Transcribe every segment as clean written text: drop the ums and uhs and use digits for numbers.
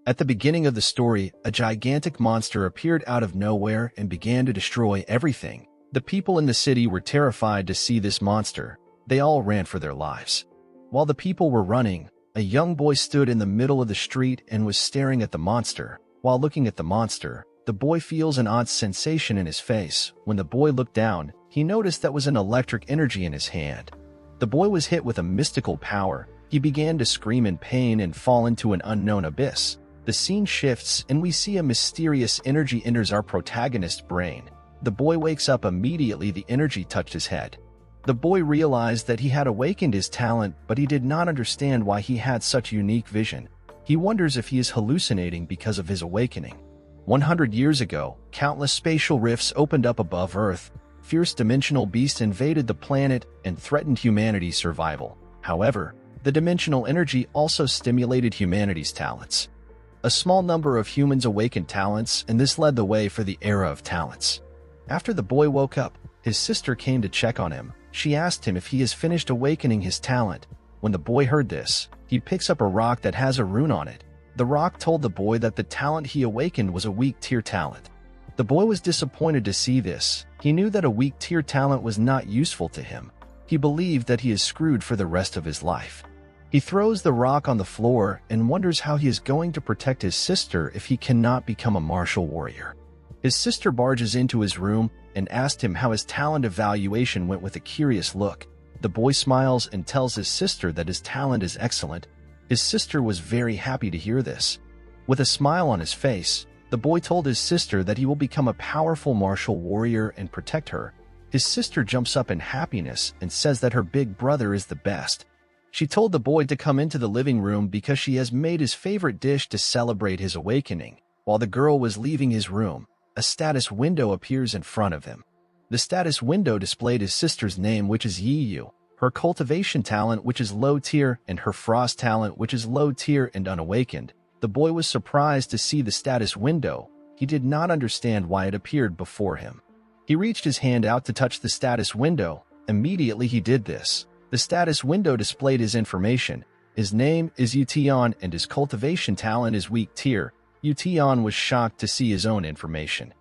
At the beginning of the story, a gigantic monster appeared out of nowhere and began to destroy everything. The people in the city were terrified to see this monster. They all ran for their lives. While the people were running, a young boy stood in the middle of the street and was staring at the monster. While looking at the monster, the boy feels an odd sensation in his face. When the boy looked down, he noticed that was an electric energy in his hand. The boy was hit with a mystical power. He began to scream in pain and fall into an unknown abyss. The scene shifts and we see a mysterious energy enters our protagonist's brain. The boy wakes up immediately. The energy touched his head. The boy realized that he had awakened his talent, but he did not understand why he had such unique vision. He wonders if he is hallucinating because of his awakening. 100 years ago, countless spatial rifts opened up above Earth. Fierce dimensional beasts invaded the planet and threatened humanity's survival. However, the dimensional energy also stimulated humanity's talents. A small number of humans awakened talents, and this led the way for the era of talents. After the boy woke up, his sister came to check on him. She asked him if he has finished awakening his talent. When the boy heard this, he picks up a rock that has a rune on it. The rock told the boy that the talent he awakened was a weak tier talent. The boy was disappointed to see this. He knew that a weak tier talent was not useful to him. He believed that he is screwed for the rest of his life. He throws the rock on the floor and wonders how he is going to protect his sister if he cannot become a martial warrior. His sister barges into his room and asked him how his talent evaluation went with a curious look. The boy smiles and tells his sister that his talent is excellent. His sister was very happy to hear this. With a smile on his face, the boy told his sister that he will become a powerful martial warrior and protect her. His sister jumps up in happiness and says that her big brother is the best. She told the boy to come into the living room because she has made his favorite dish to celebrate his awakening. While the girl was leaving his room, a status window appears in front of him. The status window displayed his sister's name, which is Ye, her cultivation talent, which is low tier, and her frost talent, which is low tier and unawakened. The boy was surprised to see the status window. He did not understand why it appeared before him. He reached his hand out to touch the status window. Immediately he did this. The status window displayed his information. His name is Ye Tian and his cultivation talent is weak tier. Ye Tian was shocked to see his own information.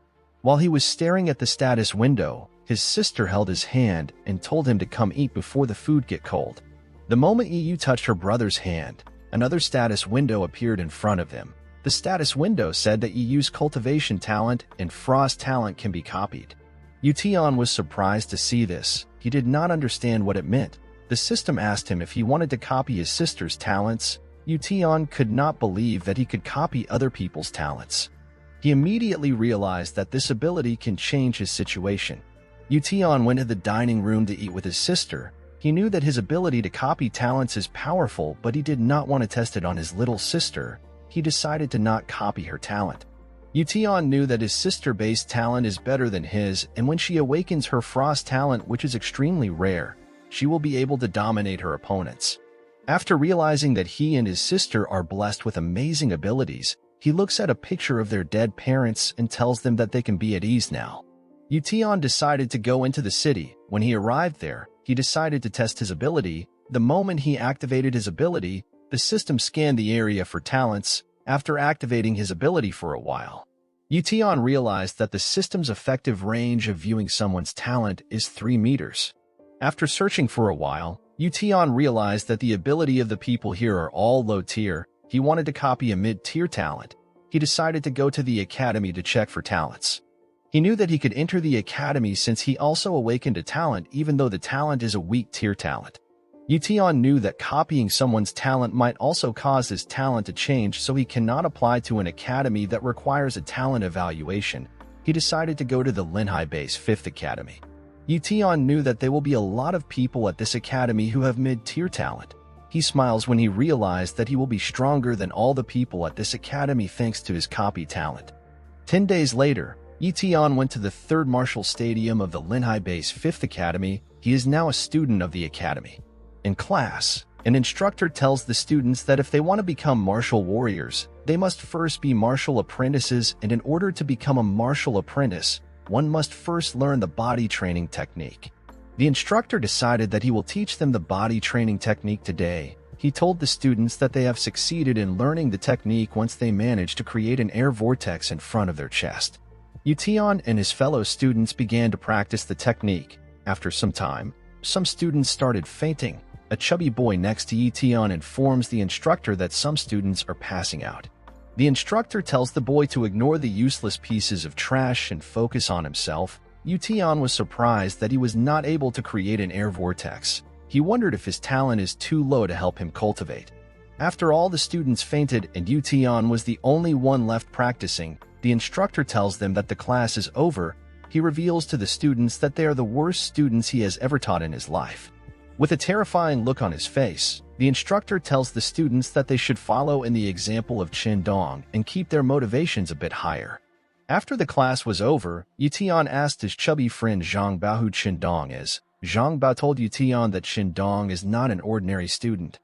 While he was staring at the status window, his sister held his hand and told him to come eat before the food get cold. The moment Ye touched her brother's hand, another status window appeared in front of him. The status window said that Ye's cultivation talent and frost talent can be copied. Ye Tian was surprised to see this. He did not understand what it meant. The system asked him if he wanted to copy his sister's talents. Ye Tian could not believe that he could copy other people's talents. He immediately realized that this ability can change his situation. Ye Tian went to the dining room to eat with his sister. He knew that his ability to copy talents is powerful, but he did not want to test it on his little sister. He decided to not copy her talent. Ye Tian knew that his sister-based talent is better than his, and when she awakens her frost talent, which is extremely rare, she will be able to dominate her opponents. After realizing that he and his sister are blessed with amazing abilities, he looks at a picture of their dead parents and tells them that they can be at ease now. Ye Tian decided to go into the city. When he arrived there, he decided to test his ability. The moment he activated his ability, the system scanned the area for talents. After activating his ability for a while, Ye Tian realized that the system's effective range of viewing someone's talent is 3 meters. After searching for a while, Ye Tian realized that the ability of the people here are all low tier. He wanted to copy a mid-tier talent. He decided to go to the academy to check for talents. He knew that he could enter the academy since he also awakened a talent even though the talent is a weak tier talent. Ye Tian knew that copying someone's talent might also cause his talent to change, so he cannot apply to an academy that requires a talent evaluation. He decided to go to the Linhai Base 5th Academy. Ye Tian knew that there will be a lot of people at this academy who have mid-tier talent. He smiles when he realized that he will be stronger than all the people at this academy thanks to his copy talent. 10 days later, Ye Tian went to the 3rd Martial Stadium of the Linhai Base 5th Academy. He is now a student of the academy. In class, an instructor tells the students that if they want to become martial warriors, they must first be martial apprentices, and in order to become a martial apprentice, one must first learn the body training technique. The instructor decided that he will teach them the body training technique today. He told the students that they have succeeded in learning the technique once they managed to create an air vortex in front of their chest. Ye Tian and his fellow students began to practice the technique. After some time, some students started fainting. A chubby boy next to Ye Tian informs the instructor that some students are passing out. The instructor tells the boy to ignore the useless pieces of trash and focus on himself. Ye Tian was surprised that he was not able to create an air vortex. He wondered if his talent is too low to help him cultivate. After all the students fainted and Ye Tian was the only one left practicing, the instructor tells them that the class is over. He reveals to the students that they are the worst students he has ever taught in his life. With a terrifying look on his face, the instructor tells the students that they should follow in the example of Qin Dong and keep their motivations a bit higher. After the class was over, Ye Tian asked his chubby friend Zhang Bao who Qin Dong is. Zhang Bao told Ye Tian that Qin Dong is not an ordinary student.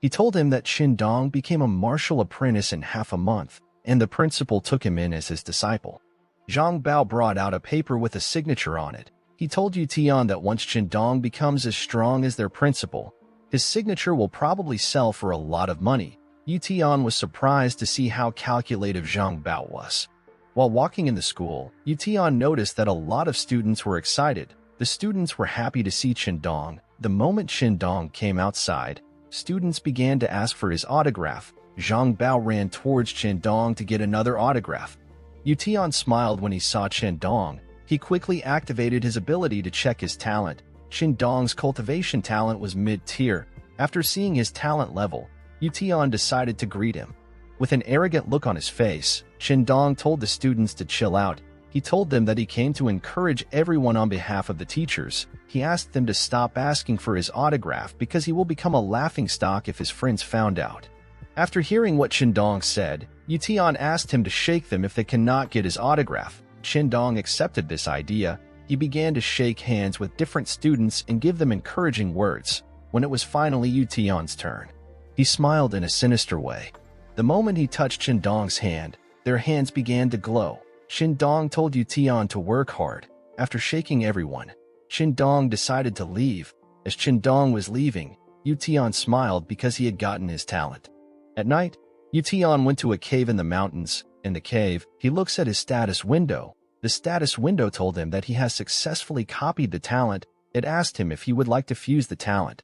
He told him that Qin Dong became a martial apprentice in half a month, and the principal took him in as his disciple. Zhang Bao brought out a paper with a signature on it. He told Ye Tian that once Qin Dong becomes as strong as their principal, his signature will probably sell for a lot of money. Ye Tian was surprised to see how calculative Zhang Bao was. While walking in the school, Ye Tian noticed that a lot of students were excited. The students were happy to see Qin Dong. The moment Qin Dong came outside, students began to ask for his autograph. Zhang Bao ran towards Qin Dong to get another autograph. Ye Tian smiled when he saw Qin Dong. He quickly activated his ability to check his talent. Qin Dong's cultivation talent was mid-tier. After seeing his talent level, Ye Tian decided to greet him. With an arrogant look on his face, Qin Dong told the students to chill out. He told them that he came to encourage everyone on behalf of the teachers. He asked them to stop asking for his autograph because he will become a laughingstock if his friends found out. After hearing what Qin Dong said, Ye Tian asked him to shake them if they cannot get his autograph. Qin Dong accepted this idea. He began to shake hands with different students and give them encouraging words. When it was finally Ye Tian's turn, he smiled in a sinister way. The moment he touched Qin Dong's hand, their hands began to glow. Qin Dong told Ye Tian to work hard. After shaking everyone, Qin Dong decided to leave. As Qin Dong was leaving, Ye Tian smiled because he had gotten his talent. At night, Ye Tian went to a cave in the mountains. In the cave, he looks at his status window. The status window told him that he has successfully copied the talent. It asked him if he would like to fuse the talent.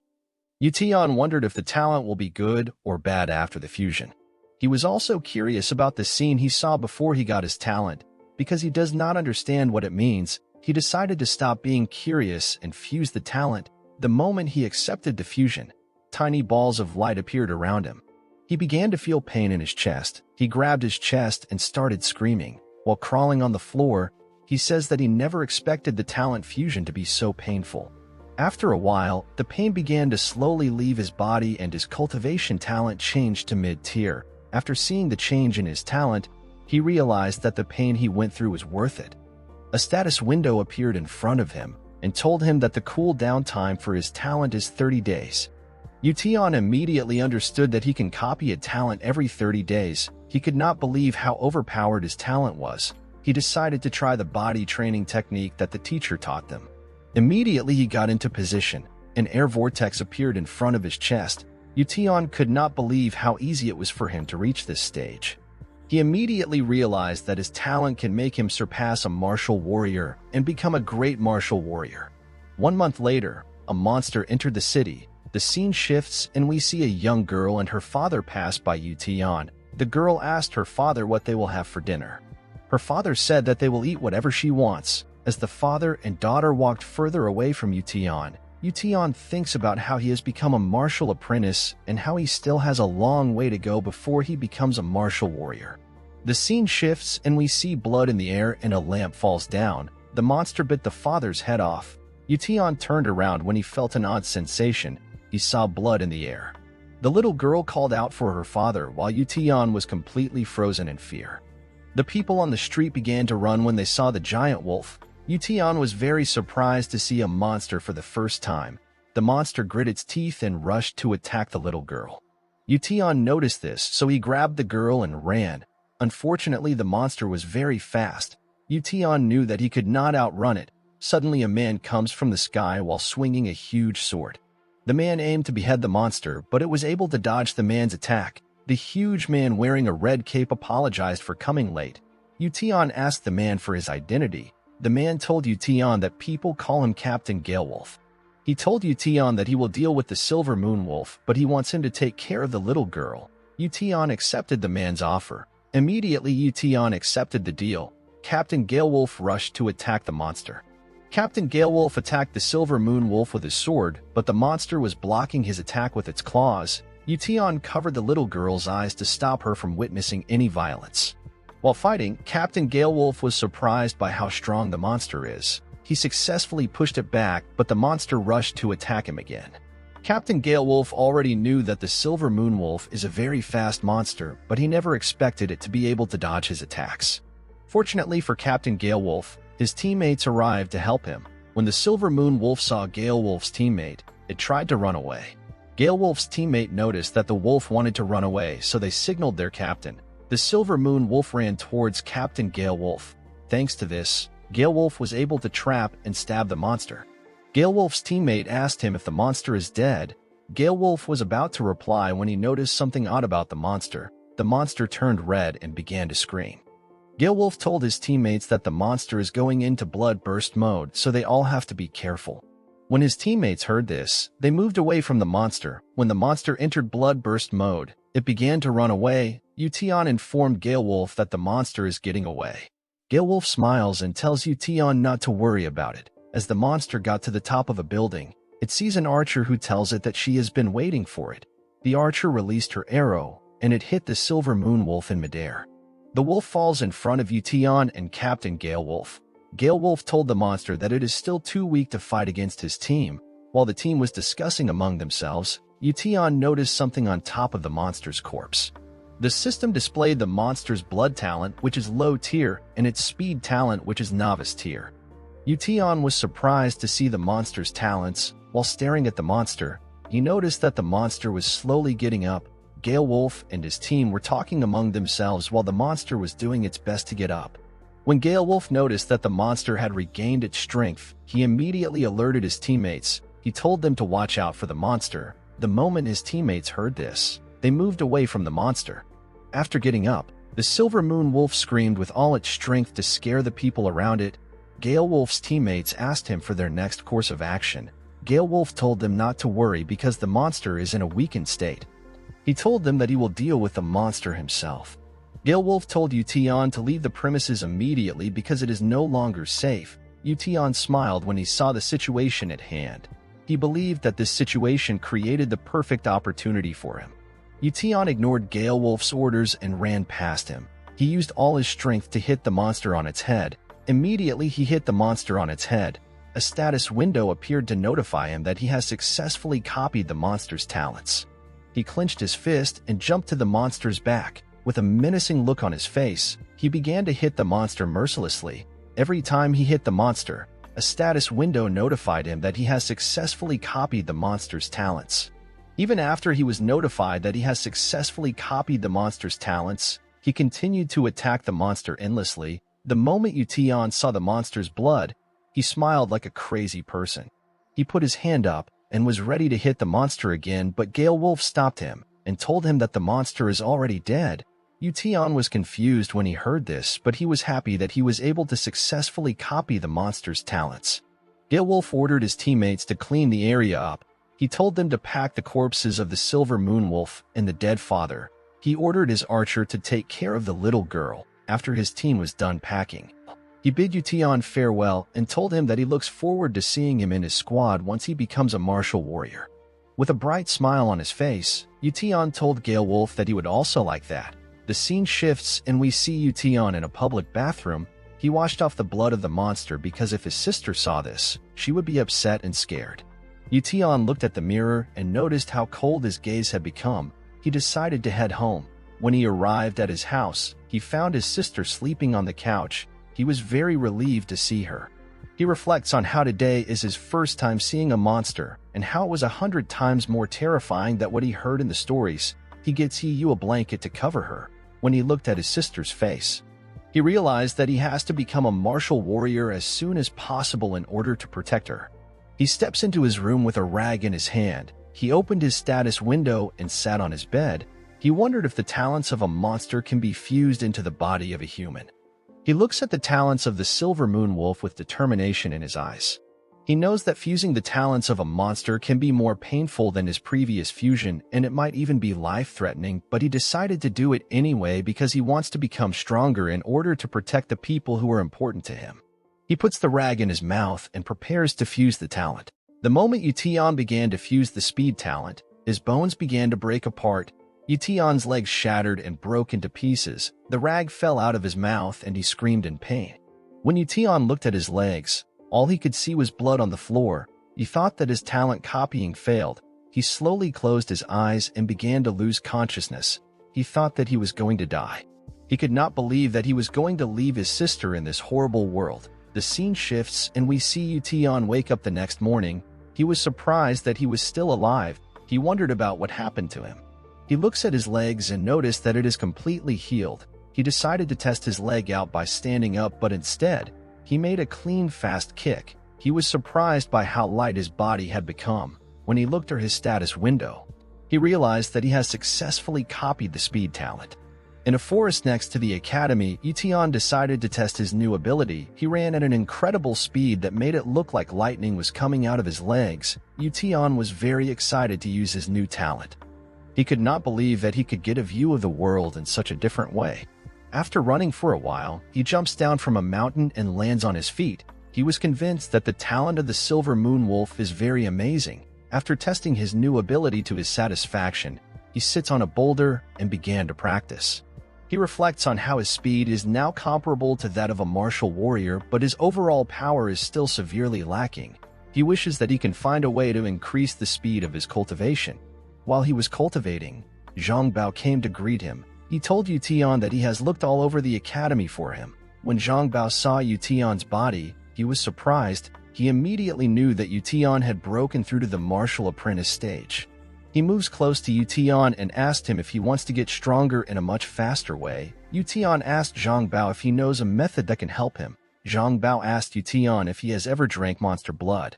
Ye Tian wondered if the talent will be good or bad after the fusion. He was also curious about the scene he saw before he got his talent. Because he does not understand what it means, he decided to stop being curious and fuse the talent. The moment he accepted the fusion, tiny balls of light appeared around him. He began to feel pain in his chest. He grabbed his chest and started screaming. While crawling on the floor, he says that he never expected the talent fusion to be so painful. After a while, the pain began to slowly leave his body and his cultivation talent changed to mid-tier. After seeing the change in his talent, he realized that the pain he went through was worth it. A status window appeared in front of him and told him that the cool-down time for his talent is 30 days. Ye Tian immediately understood that he can copy a talent every 30 days. He could not believe how overpowered his talent was. He decided to try the body training technique that the teacher taught them. Immediately he got into position. An air vortex appeared in front of his chest. Ye Tian could not believe how easy it was for him to reach this stage. He immediately realized that his talent can make him surpass a martial warrior and become a great martial warrior. 1 month later, a monster entered the city. The scene shifts and we see a young girl and her father pass by Ye Tian. The girl asked her father what they will have for dinner. Her father said that they will eat whatever she wants. As the father and daughter walked further away from Ye Tian thinks about how he has become a martial apprentice and how he still has a long way to go before he becomes a martial warrior. The scene shifts and we see blood in the air and a lamp falls down. The monster bit the father's head off. Ye Tian turned around when he felt an odd sensation. He saw blood in the air. The little girl called out for her father while Ye Tian was completely frozen in fear. The people on the street began to run when they saw the giant wolf. Ye Tian was very surprised to see a monster for the first time. The monster grit its teeth and rushed to attack the little girl. Ye Tian noticed this, so he grabbed the girl and ran. Unfortunately, the monster was very fast. Ye Tian knew that he could not outrun it. Suddenly, a man comes from the sky while swinging a huge sword. The man aimed to behead the monster, but it was able to dodge the man's attack. The huge man wearing a red cape apologized for coming late. Ye Tian asked the man for his identity. The man told Ye Tian that people call him Captain Galewolf. He told Ye Tian that he will deal with the Silver Moon Wolf, but he wants him to take care of the little girl. Ye Tian accepted the man's offer. Immediately, Ye Tian accepted the deal. Captain Galewolf rushed to attack the monster. Captain Galewolf attacked the Silver Moon Wolf with his sword, but the monster was blocking his attack with its claws. Ye Tian covered the little girl's eyes to stop her from witnessing any violence. While fighting, Captain Galewolf was surprised by how strong the monster is. He successfully pushed it back, but the monster rushed to attack him again. Captain Galewolf already knew that the Silver Moon Wolf is a very fast monster, but he never expected it to be able to dodge his attacks. Fortunately for Captain Galewolf, his teammates arrived to help him. When the Silver Moon Wolf saw Galewolf's teammate, it tried to run away. Galewolf's teammate noticed that the wolf wanted to run away, so they signaled their captain. The Silver Moon Wolf ran towards Captain Galewolf. Thanks to this, Galewolf was able to trap and stab the monster. Galewolf's teammate asked him if the monster is dead. Galewolf was about to reply when he noticed something odd about the monster. The monster turned red and began to scream. Galewolf told his teammates that the monster is going into blood burst mode, so they all have to be careful. When his teammates heard this, they moved away from the monster. When the monster entered blood burst mode, it began to run away. Ye Tian informed Galewolf that the monster is getting away. Galewolf smiles and tells Ye Tian not to worry about it. As the monster got to the top of a building, it sees an archer who tells it that she has been waiting for it. The archer released her arrow, and it hit the Silver Moon Wolf in midair. The wolf falls in front of Ye Tian and Captain Galewolf. Galewolf told the monster that it is still too weak to fight against his team. While the team was discussing among themselves, Ye Tian noticed something on top of the monster's corpse. The system displayed the monster's blood talent, which is low tier, and its speed talent, which is novice tier. Ye Tian was surprised to see the monster's talents. While staring at the monster, he noticed that the monster was slowly getting up. Galewolf and his team were talking among themselves while the monster was doing its best to get up. When Galewolf noticed that the monster had regained its strength, he immediately alerted his teammates. He told them to watch out for the monster. The moment his teammates heard this, they moved away from the monster. After getting up, the Silver Moon Wolf screamed with all its strength to scare the people around it. Galewolf's teammates asked him for their next course of action. Galewolf told them not to worry because the monster is in a weakened state. He told them that he will deal with the monster himself. Galewolf told Ye Tian to leave the premises immediately because it is no longer safe. Ye Tian smiled when he saw the situation at hand. He believed that this situation created the perfect opportunity for him. Ye Tian ignored Galewolf's orders and ran past him. He used all his strength to hit the monster on its head. Immediately he hit the monster on its head. A status window appeared to notify him that he has successfully copied the monster's talents. He clenched his fist and jumped to the monster's back. With a menacing look on his face, he began to hit the monster mercilessly. Every time he hit the monster, a status window notified him that he has successfully copied the monster's talents. Even after he was notified that he has successfully copied the monster's talents, he continued to attack the monster endlessly. The moment Ye Tian saw the monster's blood, he smiled like a crazy person. He put his hand up and was ready to hit the monster again, but Galewolf stopped him and told him that the monster is already dead. Ye Tian was confused when he heard this, but he was happy that he was able to successfully copy the monster's talents. Galewolf ordered his teammates to clean the area up. He told them to pack the corpses of the Silver Moon Wolf and the dead father. He ordered his archer to take care of the little girl. After his team was done packing, he bid Ye Tian farewell and told him that he looks forward to seeing him in his squad once he becomes a martial warrior. With a bright smile on his face, Ye Tian told Galewolf that he would also like that. The scene shifts and we see Ye Tian in a public bathroom. He washed off the blood of the monster because if his sister saw this, she would be upset and scared. Ye Tian looked at the mirror and noticed how cold his gaze had become. He decided to head home. When he arrived at his house, he found his sister sleeping on the couch. He was very relieved to see her. He reflects on how today is his first time seeing a monster and how it was 100 times more terrifying than what he heard in the stories. He gets Ye a blanket to cover her. When he looked at his sister's face, he realized that he has to become a martial warrior as soon as possible in order to protect her. He steps into his room with a rag in his hand. He opened his status window and sat on his bed. He wondered if the talents of a monster can be fused into the body of a human. He looks at the talents of the silver moon wolf with determination in his eyes. He knows that fusing the talents of a monster can be more painful than his previous fusion, and it might even be life-threatening, but he decided to do it anyway because he wants to become stronger in order to protect the people who are important to him. He puts the rag in his mouth and prepares to fuse the talent. The moment Ye Tian began to fuse the speed talent, his bones began to break apart. Ye Tian's legs shattered and broke into pieces. The rag fell out of his mouth and he screamed in pain. When Ye Tian looked at his legs, all he could see was blood on the floor. He thought that his talent copying failed. He slowly closed his eyes and began to lose consciousness. He thought that he was going to die. He could not believe that he was going to leave his sister in this horrible world. The scene shifts and we see Ye Tian wake up the next morning. He was surprised that he was still alive. He wondered about what happened to him. He looks at his legs and noticed that it is completely healed. He decided to test his leg out by standing up, but instead, he made a clean, fast kick. He was surprised by how light his body had become. When he looked at his status window, he realized that he has successfully copied the speed talent. In a forest next to the academy, Ye Tian decided to test his new ability. He ran at an incredible speed that made it look like lightning was coming out of his legs. Ye Tian was very excited to use his new talent. He could not believe that he could get a view of the world in such a different way. After running for a while, he jumps down from a mountain and lands on his feet. He was convinced that the talent of the silver moon wolf is very amazing. After testing his new ability to his satisfaction, he sits on a boulder and began to practice. He reflects on how his speed is now comparable to that of a martial warrior, but his overall power is still severely lacking. He wishes that he can find a way to increase the speed of his cultivation. While he was cultivating, Zhang Bao came to greet him. He told Ye Tian that he has looked all over the academy for him. When Zhang Bao saw Ye Tian's body, he was surprised. He immediately knew that Ye Tian had broken through to the martial apprentice stage. He moves close to Ye Tian and asked him if he wants to get stronger in a much faster way. Ye Tian asked Zhang Bao if he knows a method that can help him. Zhang Bao asked Ye Tian if he has ever drank monster blood.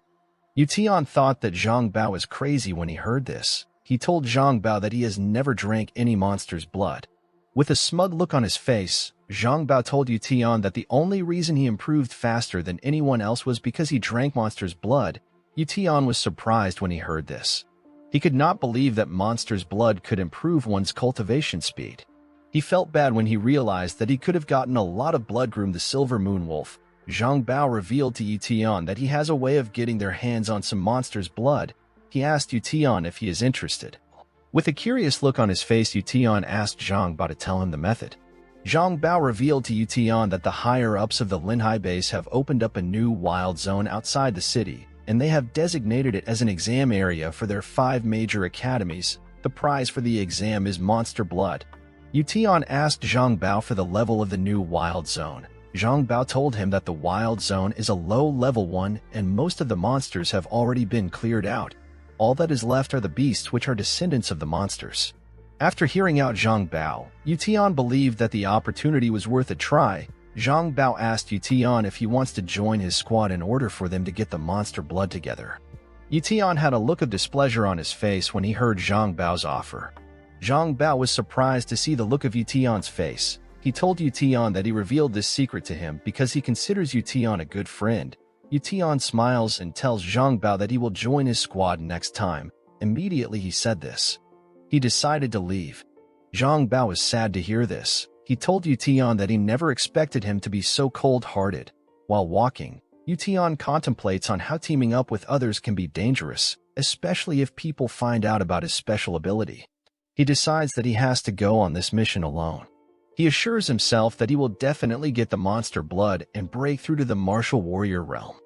Ye Tian thought that Zhang Bao was crazy when he heard this. He told Zhang Bao that he has never drank any monster's blood. With a smug look on his face, Zhang Bao told Ye Tian that the only reason he improved faster than anyone else was because he drank monster's blood. Ye Tian was surprised when he heard this. He could not believe that monster's blood could improve one's cultivation speed. He felt bad when he realized that he could have gotten a lot of blood from the silver moon wolf. Zhang Bao revealed to Ye Tian that he has a way of getting their hands on some monster's blood. He asked Ye Tian if he is interested. With a curious look on his face, Ye Tian asked Zhang Bao to tell him the method. Zhang Bao revealed to Ye Tian that the higher-ups of the Linhai base have opened up a new wild zone outside the city, and they have designated it as an exam area for their 5 major academies. The prize for the exam is monster blood. Ye Tian asked Zhang Bao for the level of the new wild zone. Zhang Bao told him that the wild zone is a low-level one, and most of the monsters have already been cleared out. All that is left are the beasts, which are descendants of the monsters. After hearing out Zhang Bao, Ye Tian believed that the opportunity was worth a try. Zhang Bao asked Ye Tian if he wants to join his squad in order for them to get the monster blood together. Ye Tian had a look of displeasure on his face when he heard Zhang Bao's offer. Zhang Bao was surprised to see the look of Ye Tian's face. He told Ye Tian that he revealed this secret to him because he considers Ye Tian a good friend. Ye Tian smiles and tells Zhang Bao that he will join his squad next time. Immediately he said this. He decided to leave. Zhang Bao was sad to hear this. He told Ye Tian that he never expected him to be so cold-hearted. While walking, Ye Tian contemplates on how teaming up with others can be dangerous, especially if people find out about his special ability. He decides that he has to go on this mission alone. He assures himself that he will definitely get the monster blood and break through to the martial warrior realm.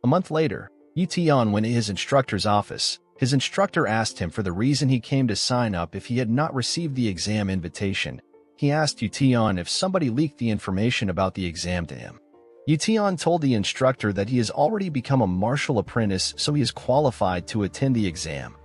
A month later, Ye Tian went to his instructor's office. His instructor asked him for the reason he came to sign up if he had not received the exam invitation. He asked Ye Tian if somebody leaked the information about the exam to him. Ye Tian told the instructor that he has already become a martial apprentice, so he is qualified to attend the exam.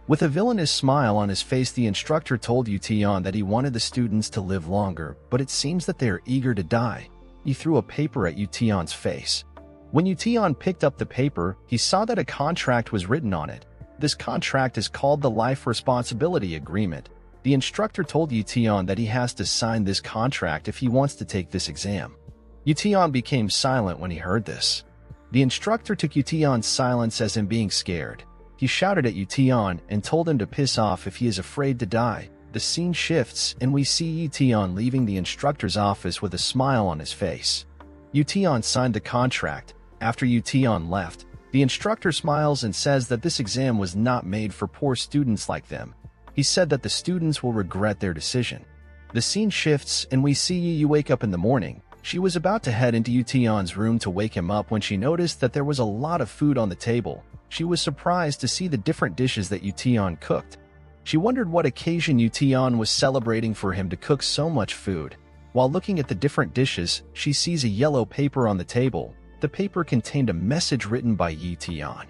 With a villainous smile on his face, the instructor told Ye Tian that he wanted the students to live longer, but it seems that they are eager to die. He threw a paper at Ye Tian's face. When Ye Tian picked up the paper, he saw that a contract was written on it. This contract is called the Life Responsibility Agreement. The instructor told Ye Tian that he has to sign this contract if he wants to take this exam. Ye Tian became silent when he heard this. The instructor took Ye Tian's silence as him being scared. He shouted at Ye Tian and told him to piss off if he is afraid to die. The scene shifts and we see Ye Tian leaving the instructor's office with a smile on his face. Ye Tian signed the contract. After Ye Tian left, the instructor smiles and says that this exam was not made for poor students like them. He said that the students will regret their decision. The scene shifts and we see Ye wake up in the morning. She was about to head into Ye Tian's room to wake him up when she noticed that there was a lot of food on the table. She was surprised to see the different dishes that Ye Tian cooked. She wondered what occasion Ye Tian was celebrating for him to cook so much food. While looking at the different dishes, she sees a yellow paper on the table. The paper contained a message written by Ye Tian.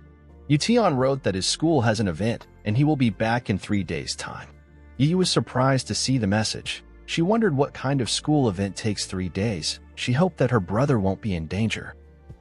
Ye Tian wrote that his school has an event and he will be back in 3 days' time. Ye was surprised to see the message. She wondered what kind of school event takes 3 days. She hoped that her brother won't be in danger.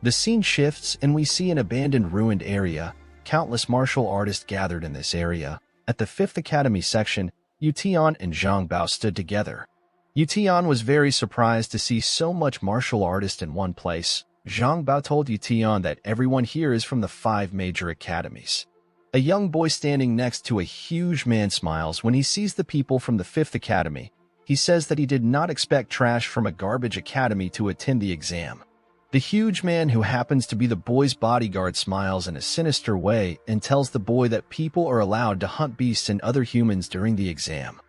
The scene shifts and we see an abandoned ruined area. Countless martial artists gathered in this area. At the 5th Academy section, Ye Tian and Zhang Bao stood together. Ye Tian was very surprised to see so much martial artists in one place. Zhang Bao told Ye Tian that everyone here is from the 5 major academies. A young boy standing next to a huge man smiles when he sees the people from the 5th Academy. He says that he did not expect trash from a garbage academy to attend the exam. The huge man, who happens to be the boy's bodyguard, smiles in a sinister way and tells the boy that people are allowed to hunt beasts and other humans during the exam.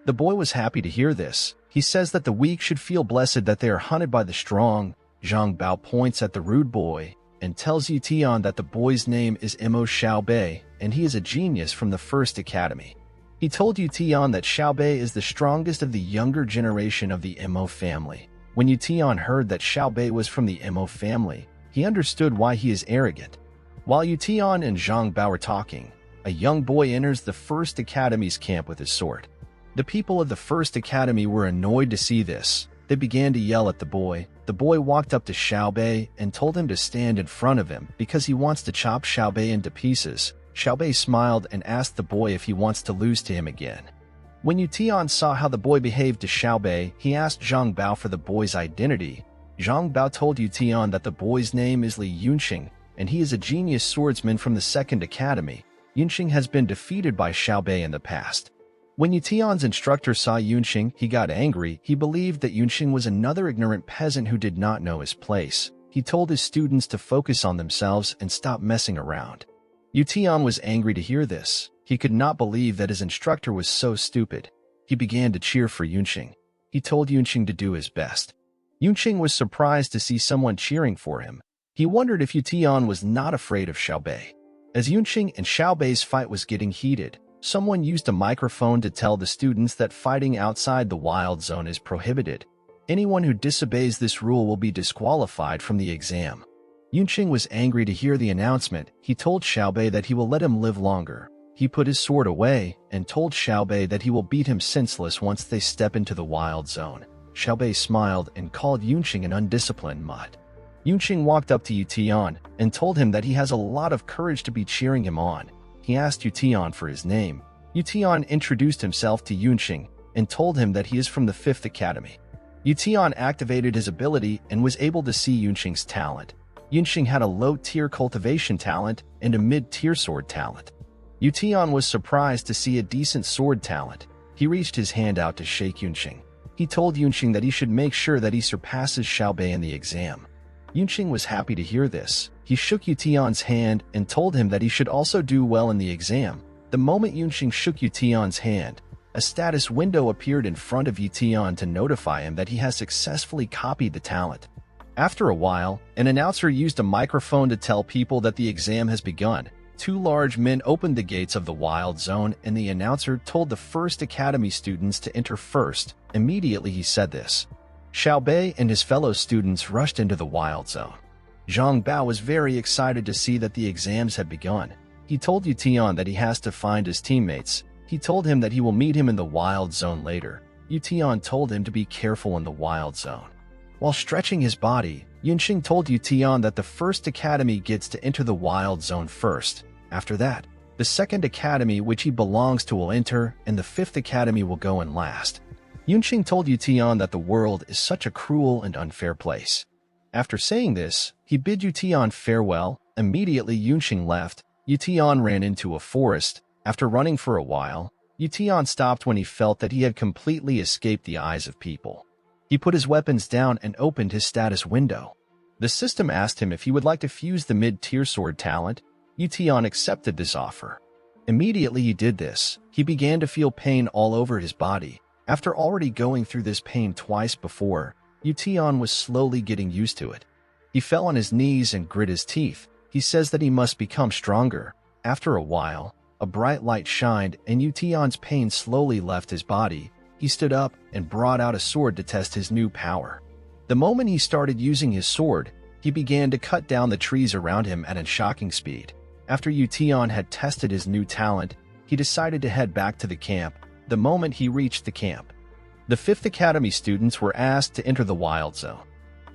The boy was happy to hear this. He says that the weak should feel blessed that they are hunted by the strong. Zhang Bao points at the rude boy and tells Ye Tian that the boy's name is Mo Xiaobei and he is a genius from the 1st Academy. He told Ye Tian that Xiaobei is the strongest of the younger generation of the Mo family. When Ye Tian heard that Xiaobei was from the Mo family, he understood why he is arrogant. While Ye Tian and Zhang Bao were talking, a young boy enters the 1st Academy's camp with his sword. The people of the 1st Academy were annoyed to see this. They began to yell at the boy. The boy walked up to Xiaobei and told him to stand in front of him because he wants to chop Xiaobei into pieces. Xiaobei smiled and asked the boy if he wants to lose to him again. When Ye Tian saw how the boy behaved to Xiaobei, he asked Zhang Bao for the boy's identity. Zhang Bao told Ye Tian that the boy's name is Li Yunqing, and he is a genius swordsman from the 2nd Academy. Yunqing has been defeated by Xiaobei in the past. When Ye Tian's instructor saw Yunqing, he got angry. He believed that Yunqing was another ignorant peasant who did not know his place. He told his students to focus on themselves and stop messing around. Ye Tian was angry to hear this. He could not believe that his instructor was so stupid. He began to cheer for Yunqing. He told Yunqing to do his best. Yunqing was surprised to see someone cheering for him. He wondered if Ye Tian was not afraid of Xiaobei. As Yunqing and Xiaobei's fight was getting heated, someone used a microphone to tell the students that fighting outside the wild zone is prohibited. Anyone who disobeys this rule will be disqualified from the exam. Yunqing was angry to hear the announcement. He told Xiaobei that he will let him live longer. He put his sword away and told Xiaobei that he will beat him senseless once they step into the wild zone. Xiaobei smiled and called Yunqing an undisciplined mutt. Yunqing walked up to Ye Tian and told him that he has a lot of courage to be cheering him on. He asked Ye Tian for his name. Ye Tian introduced himself to Yunqing and told him that he is from the 5th Academy. Ye Tian activated his ability and was able to see Yunqing's talent. Yunqing had a low-tier cultivation talent and a mid-tier sword talent. Ye Tian was surprised to see a decent sword talent. He reached his hand out to shake Yunqing. He told Yunqing that he should make sure that he surpasses Xiaobei in the exam. Yunqing was happy to hear this. He shook Ye Tian's hand and told him that he should also do well in the exam. The moment Yunqing shook Ye Tian's hand, a status window appeared in front of Ye Tian to notify him that he has successfully copied the talent. After a while, an announcer used a microphone to tell people that the exam has begun. 2 large men opened the gates of the wild zone and the announcer told the 1st Academy students to enter first. Immediately he said this. Xiaobei and his fellow students rushed into the wild zone. Zhang Bao was very excited to see that the exams had begun. He told Ye Tian that he has to find his teammates. He told him that he will meet him in the wild zone later. Ye Tian told him to be careful in the wild zone. While stretching his body, Yunxing told Ye Tian that the first academy gets to enter the wild zone first. After that, the second academy which he belongs to will enter, and the fifth academy will go in last. Yunxing told Ye Tian that the world is such a cruel and unfair place. After saying this, he bid Ye Tian farewell. Immediately Yunxing left. Ye Tian ran into a forest. After running for a while, Ye Tian stopped when he felt that he had completely escaped the eyes of people. He put his weapons down and opened his status window. The system asked him if he would like to fuse the mid-tier sword talent. Ye Tian accepted this offer. Immediately he did this, he began to feel pain all over his body. After already going through this pain twice before, Ye Tian was slowly getting used to it. He fell on his knees and grit his teeth. He says that he must become stronger. After a while, a bright light shined and Ye Tian's pain slowly left his body. He stood up and brought out a sword to test his new power. The moment he started using his sword, he began to cut down the trees around him at a shocking speed. After Ye Tian had tested his new talent, he decided to head back to the camp. The moment he reached the camp, the 5th Academy students were asked to enter the wild zone.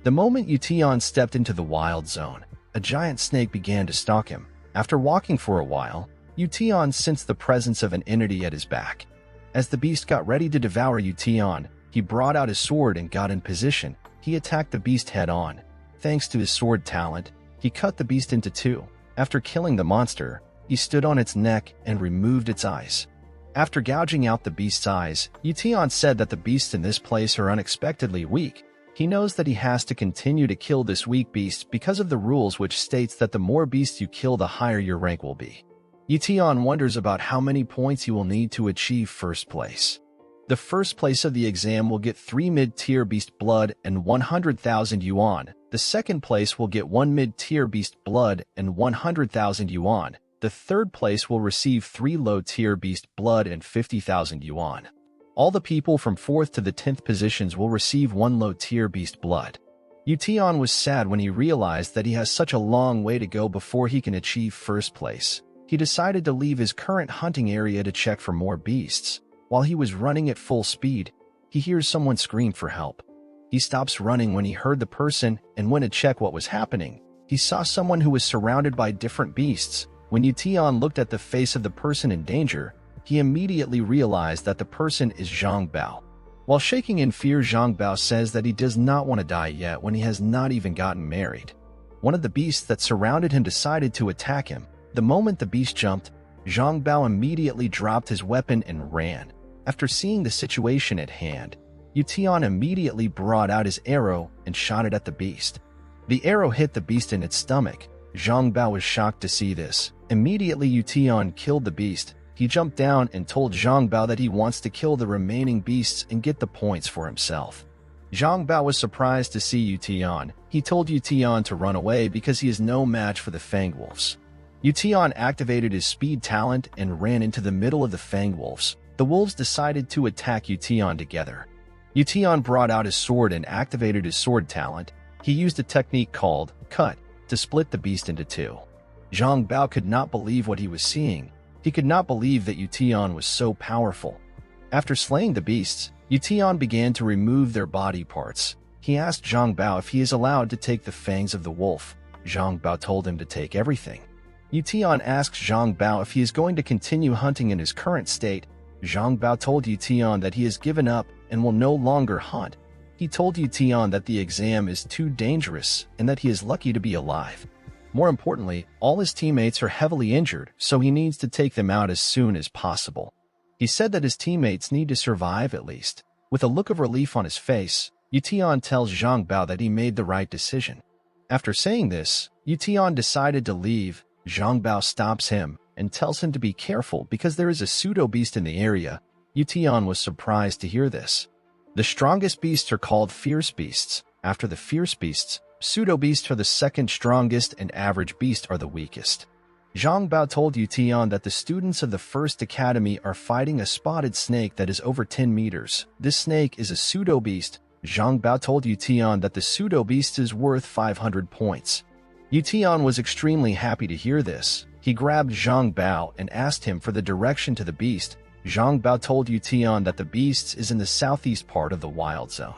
The moment Ye Tian stepped into the wild zone, a giant snake began to stalk him. After walking for a while, Ye Tian sensed the presence of an entity at his back. As the beast got ready to devour Ye Tian, he brought out his sword and got in position. He attacked the beast head-on. Thanks to his sword talent, he cut the beast into two. After killing the monster, he stood on its neck and removed its eyes. After gouging out the beast's eyes, Ye Tian said that the beasts in this place are unexpectedly weak. He knows that he has to continue to kill this weak beast because of the rules which states that the more beasts you kill, the higher your rank will be. Ye Tian wonders about how many points he will need to achieve first place. The first place of the exam will get 3 mid-tier beast blood and 100,000 yuan. The second place will get 1 mid-tier beast blood and 100,000 yuan. The third place will receive 3 low-tier beast blood and 50,000 yuan. All the people from 4th to the 10th positions will receive 1 low-tier beast blood. Ye Tian was sad when he realized that he has such a long way to go before he can achieve first place. He decided to leave his current hunting area to check for more beasts. While he was running at full speed, he hears someone scream for help. He stops running when he heard the person and went to check what was happening. He saw someone who was surrounded by different beasts. When Ye Tian looked at the face of the person in danger, he immediately realized that the person is Zhang Bao. While shaking in fear, Zhang Bao says that he does not want to die yet when he has not even gotten married. One of the beasts that surrounded him decided to attack him. The moment the beast jumped, Zhang Bao immediately dropped his weapon and ran. After seeing the situation at hand, Ye Tian immediately brought out his arrow and shot it at the beast. The arrow hit the beast in its stomach. Zhang Bao was shocked to see this. Immediately Ye Tian killed the beast. He jumped down and told Zhang Bao that he wants to kill the remaining beasts and get the points for himself. Zhang Bao was surprised to see Ye Tian. He told Ye Tian to run away because he is no match for the Fang Wolves. Ye Tian activated his speed talent and ran into the middle of the Fang Wolves. The wolves decided to attack Ye Tian together. Ye Tian brought out his sword and activated his sword talent. He used a technique called cut to split the beast into two. Zhang Bao could not believe what he was seeing. He could not believe that Ye Tian was so powerful. After slaying the beasts, Ye Tian began to remove their body parts. He asked Zhang Bao if he is allowed to take the fangs of the wolf. Zhang Bao told him to take everything. Ye Tian asked Zhang Bao if he is going to continue hunting in his current state. Zhang Bao told Ye Tian that he has given up and will no longer hunt. He told Ye Tian that the exam is too dangerous and that he is lucky to be alive. More importantly, all his teammates are heavily injured, so he needs to take them out as soon as possible. He said that his teammates need to survive at least. With a look of relief on his face, Ye Tian tells Zhang Bao that he made the right decision. After saying this, Ye Tian decided to leave. Zhang Bao stops him and tells him to be careful because there is a pseudo beast in the area. Ye Tian was surprised to hear this. The strongest beasts are called fierce beasts. After the fierce beasts, pseudo beasts are the second strongest and average beasts are the weakest. Zhang Bao told Ye Tian that the students of the first academy are fighting a spotted snake that is over 10 meters. This snake is a pseudo beast. Zhang Bao told Ye Tian that the pseudo beast is worth 500 points. Ye Tian was extremely happy to hear this. He grabbed Zhang Bao and asked him for the direction to the beast. Zhang Bao told Ye Tian that the beast is in the southeast part of the wild zone.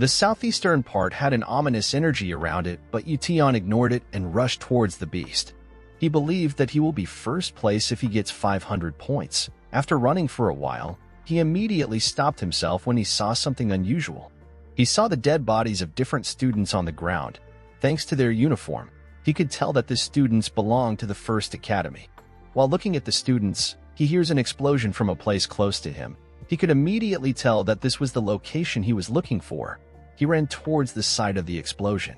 The southeastern part had an ominous energy around it, but Ye Tian ignored it and rushed towards the beast. He believed that he will be first place if he gets 500 points. After running for a while, he immediately stopped himself when he saw something unusual. He saw the dead bodies of different students on the ground. Thanks to their uniform, he could tell that the students belonged to the First Academy. While looking at the students, he hears an explosion from a place close to him. He could immediately tell that this was the location he was looking for. He ran towards the site of the explosion.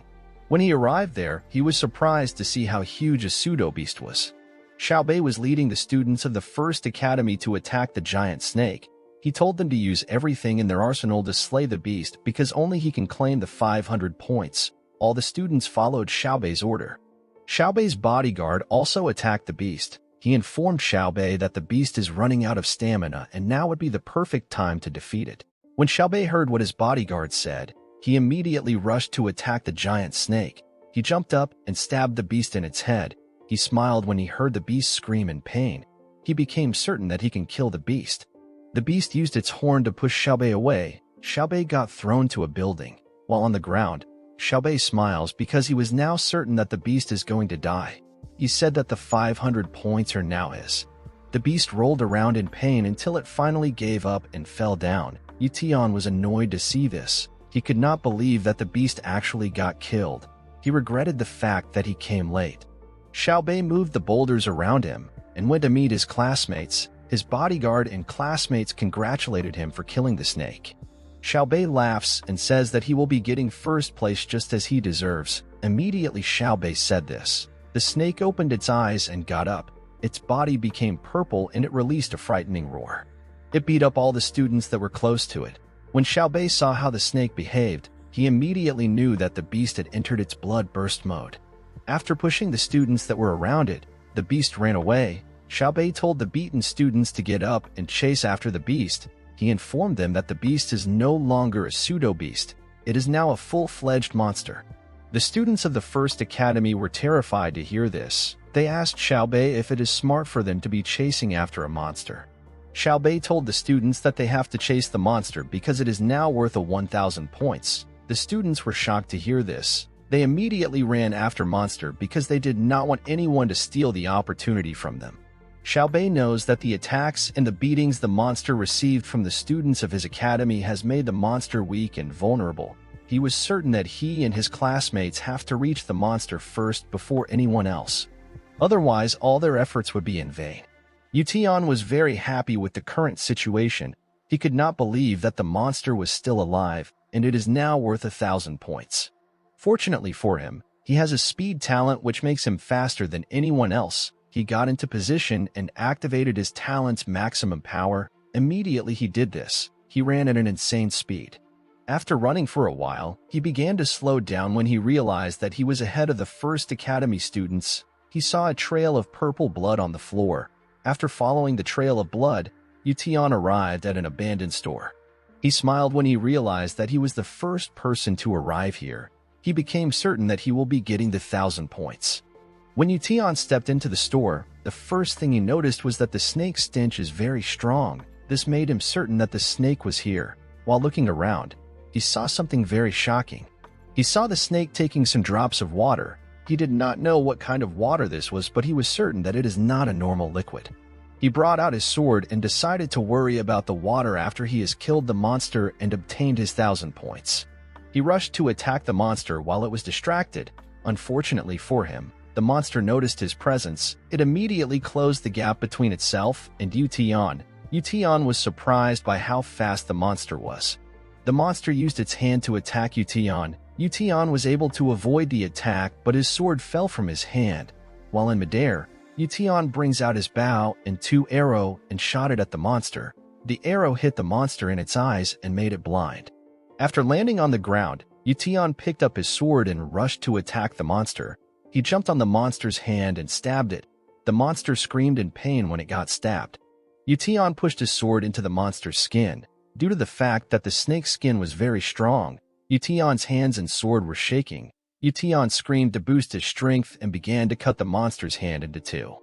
When he arrived there, he was surprised to see how huge a pseudo-beast was. Xiaobei was leading the students of the First Academy to attack the giant snake. He told them to use everything in their arsenal to slay the beast because only he can claim the 500 points. All the students followed Xiaobei's order. Xiaobei's bodyguard also attacked the beast. He informed Xiaobei that the beast is running out of stamina and now would be the perfect time to defeat it. When Xiaobei heard what his bodyguard said, he immediately rushed to attack the giant snake. He jumped up and stabbed the beast in its head. He smiled when he heard the beast scream in pain. He became certain that he can kill the beast. The beast used its horn to push Xiaobei away. Xiaobei got thrown to a building. While on the ground, Xiaobei smiles because he was now certain that the beast is going to die. He said that the 500 points are now his. The beast rolled around in pain until it finally gave up and fell down. Ye Tian was annoyed to see this. He could not believe that the beast actually got killed. He regretted the fact that he came late. Xiaobei moved the boulders around him and went to meet his classmates. His bodyguard and classmates congratulated him for killing the snake. Xiaobei laughs and says that he will be getting first place just as he deserves. Immediately Xiaobei said this. The snake opened its eyes and got up. Its body became purple and it released a frightening roar. It beat up all the students that were close to it. When Xiaobei saw how the snake behaved, he immediately knew that the beast had entered its blood burst mode. After pushing the students that were around it, the beast ran away. Xiaobei told the beaten students to get up and chase after the beast. He informed them that the beast is no longer a pseudo-beast. It is now a full-fledged monster. The students of the First Academy were terrified to hear this. They asked Xiaobei if it is smart for them to be chasing after a monster. Xiaobei told the students that they have to chase the monster because it is now worth 1,000 points. The students were shocked to hear this. They immediately ran after monster because they did not want anyone to steal the opportunity from them. Xiaobei knows that the attacks and the beatings the monster received from the students of his academy has made the monster weak and vulnerable. He was certain that he and his classmates have to reach the monster first before anyone else. Otherwise, all their efforts would be in vain. Ye Tian was very happy with the current situation. He could not believe that the monster was still alive, and it is now worth 1,000 points. Fortunately for him, he has a speed talent which makes him faster than anyone else. He got into position and activated his talent's maximum power. Immediately he did this. He ran at an insane speed. After running for a while, he began to slow down when he realized that he was ahead of the First Academy students. He saw a trail of purple blood on the floor. After following the trail of blood, Ye Tian arrived at an abandoned store. He smiled when he realized that he was the first person to arrive here. He became certain that he will be getting the 1,000 points. When Ye Tian stepped into the store, the first thing he noticed was that the snake's stench is very strong. This made him certain that the snake was here. While looking around, he saw something very shocking. He saw the snake taking some drops of water. He did not know what kind of water this was, but he was certain that it is not a normal liquid. He brought out his sword and decided to worry about the water after he has killed the monster and obtained his 1,000 points. He rushed to attack the monster while it was distracted. Unfortunately for him, the monster noticed his presence. It immediately closed the gap between itself and Ye Tian. Ye Tian was surprised by how fast the monster was. The monster used its hand to attack Ye Tian. Ye Tian was able to avoid the attack, but his sword fell from his hand. While in midair, Ye Tian brings out his bow and 2 arrows and shot it at the monster. The arrow hit the monster in its eyes and made it blind. After landing on the ground, Ye Tian picked up his sword and rushed to attack the monster. He jumped on the monster's hand and stabbed it. The monster screamed in pain when it got stabbed. Ye Tian pushed his sword into the monster's skin. Due to the fact that the snake's skin was very strong, Ye Tian's hands and sword were shaking. Ye Tian screamed to boost his strength and began to cut the monster's hand into 2.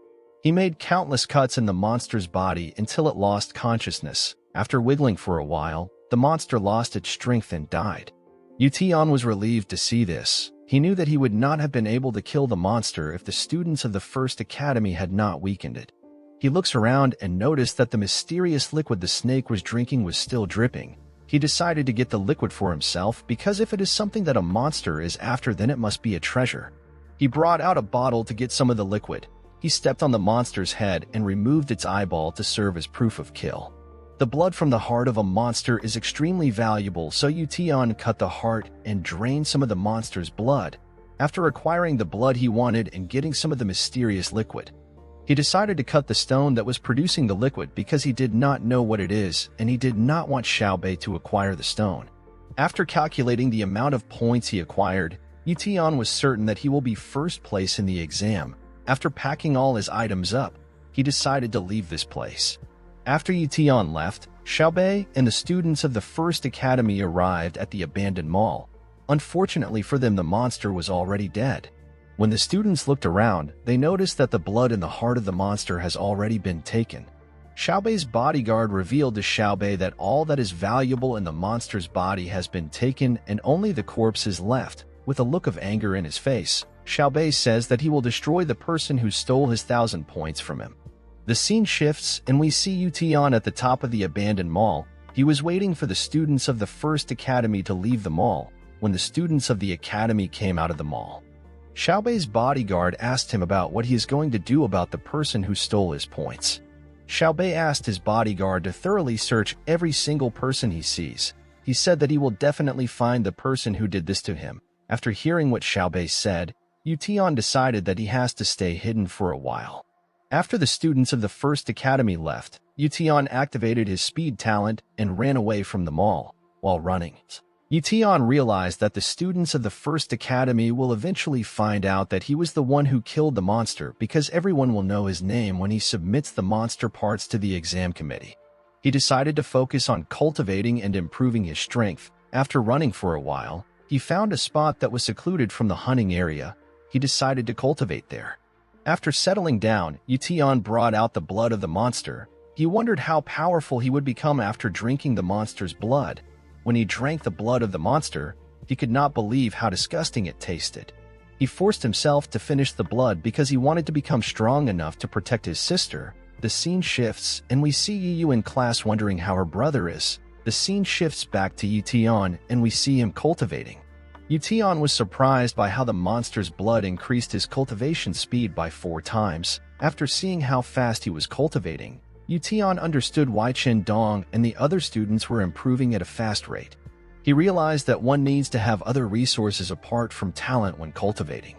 He made countless cuts in the monster's body until it lost consciousness. After wiggling for a while, the monster lost its strength and died. Ye Tian was relieved to see this. He knew that he would not have been able to kill the monster if the students of the First Academy had not weakened it. He looks around and noticed that the mysterious liquid the snake was drinking was still dripping. He decided to get the liquid for himself because if it is something that a monster is after, then it must be a treasure. He brought out a bottle to get some of the liquid. He stepped on the monster's head and removed its eyeball to serve as proof of kill. The blood from the heart of a monster is extremely valuable, so Ye Tian cut the heart and drained some of the monster's blood. After acquiring the blood he wanted and getting some of the mysterious liquid, he decided to cut the stone that was producing the liquid because he did not know what it is and he did not want Xiaobei to acquire the stone. After calculating the amount of points he acquired, Ye Tian was certain that he will be first place in the exam. After packing all his items up, he decided to leave this place. After Ye Tian left, Xiaobei and the students of the First Academy arrived at the abandoned mall. Unfortunately for them, the monster was already dead. When the students looked around, they noticed that the blood in the heart of the monster has already been taken. Xiaobei's bodyguard revealed to Xiaobei that all that is valuable in the monster's body has been taken and only the corpse is left. With a look of anger in his face, Xiaobei says that he will destroy the person who stole his 1,000 points from him. The scene shifts and we see Ye Tian at the top of the abandoned mall. He was waiting for the students of the First Academy to leave the mall when the students of the academy came out of the mall. Xiaobei's bodyguard asked him about what he is going to do about the person who stole his points. Xiaobei asked his bodyguard to thoroughly search every single person he sees. He said that he will definitely find the person who did this to him. After hearing what Xiaobei said, Ye Tian decided that he has to stay hidden for a while. After the students of the First Academy left, Ye Tian activated his speed talent and ran away from the mall. While running, Ye Tian realized that the students of the First Academy will eventually find out that he was the one who killed the monster because everyone will know his name when he submits the monster parts to the exam committee. He decided to focus on cultivating and improving his strength. After running for a while, he found a spot that was secluded from the hunting area. He decided to cultivate there. After settling down, Ye Tian brought out the blood of the monster. He wondered how powerful he would become after drinking the monster's blood. When he drank the blood of the monster, he could not believe how disgusting it tasted. He forced himself to finish the blood because he wanted to become strong enough to protect his sister. The scene shifts, and we see Ye Yu in class wondering how her brother is. The scene shifts back to Ye Tian, and we see him cultivating. Ye Tian was surprised by how the monster's blood increased his cultivation speed by 4 times. After seeing how fast he was cultivating, Ye Tian understood why Chen Dong and the other students were improving at a fast rate. He realized that one needs to have other resources apart from talent when cultivating.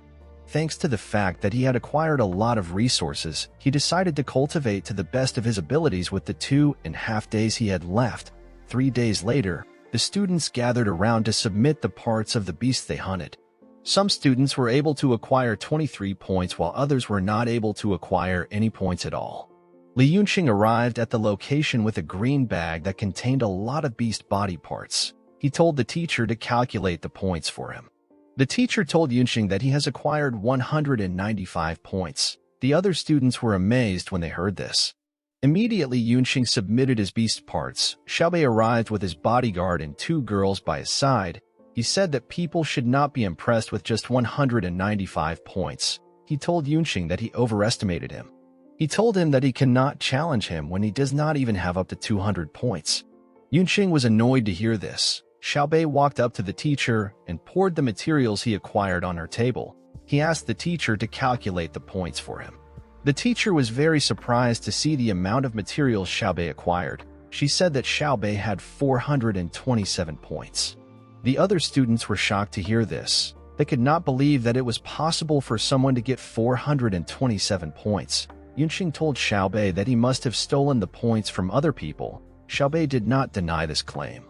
Thanks to the fact that he had acquired a lot of resources, he decided to cultivate to the best of his abilities with the 2.5 days he had left. 3 days later, the students gathered around to submit the parts of the beasts they hunted. Some students were able to acquire 23 points while others were not able to acquire any points at all. Li Yunqing arrived at the location with a green bag that contained a lot of beast body parts. He told the teacher to calculate the points for him. The teacher told Yunqing that he has acquired 195 points. The other students were amazed when they heard this. Immediately, Yunqing submitted his beast parts. Xiaobei arrived with his bodyguard and 2 girls by his side. He said that people should not be impressed with just 195 points. He told Yunqing that he overestimated him. He told him that he cannot challenge him when he does not even have up to 200 points. Yunqing was annoyed to hear this. Xiaobei walked up to the teacher and poured the materials he acquired on her table. He asked the teacher to calculate the points for him. The teacher was very surprised to see the amount of materials Xiaobei acquired. She said that Xiaobei had 427 points. The other students were shocked to hear this. They could not believe that it was possible for someone to get 427 points. Yunqing told Xiaobei that he must have stolen the points from other people. Xiaobei did not deny this claim.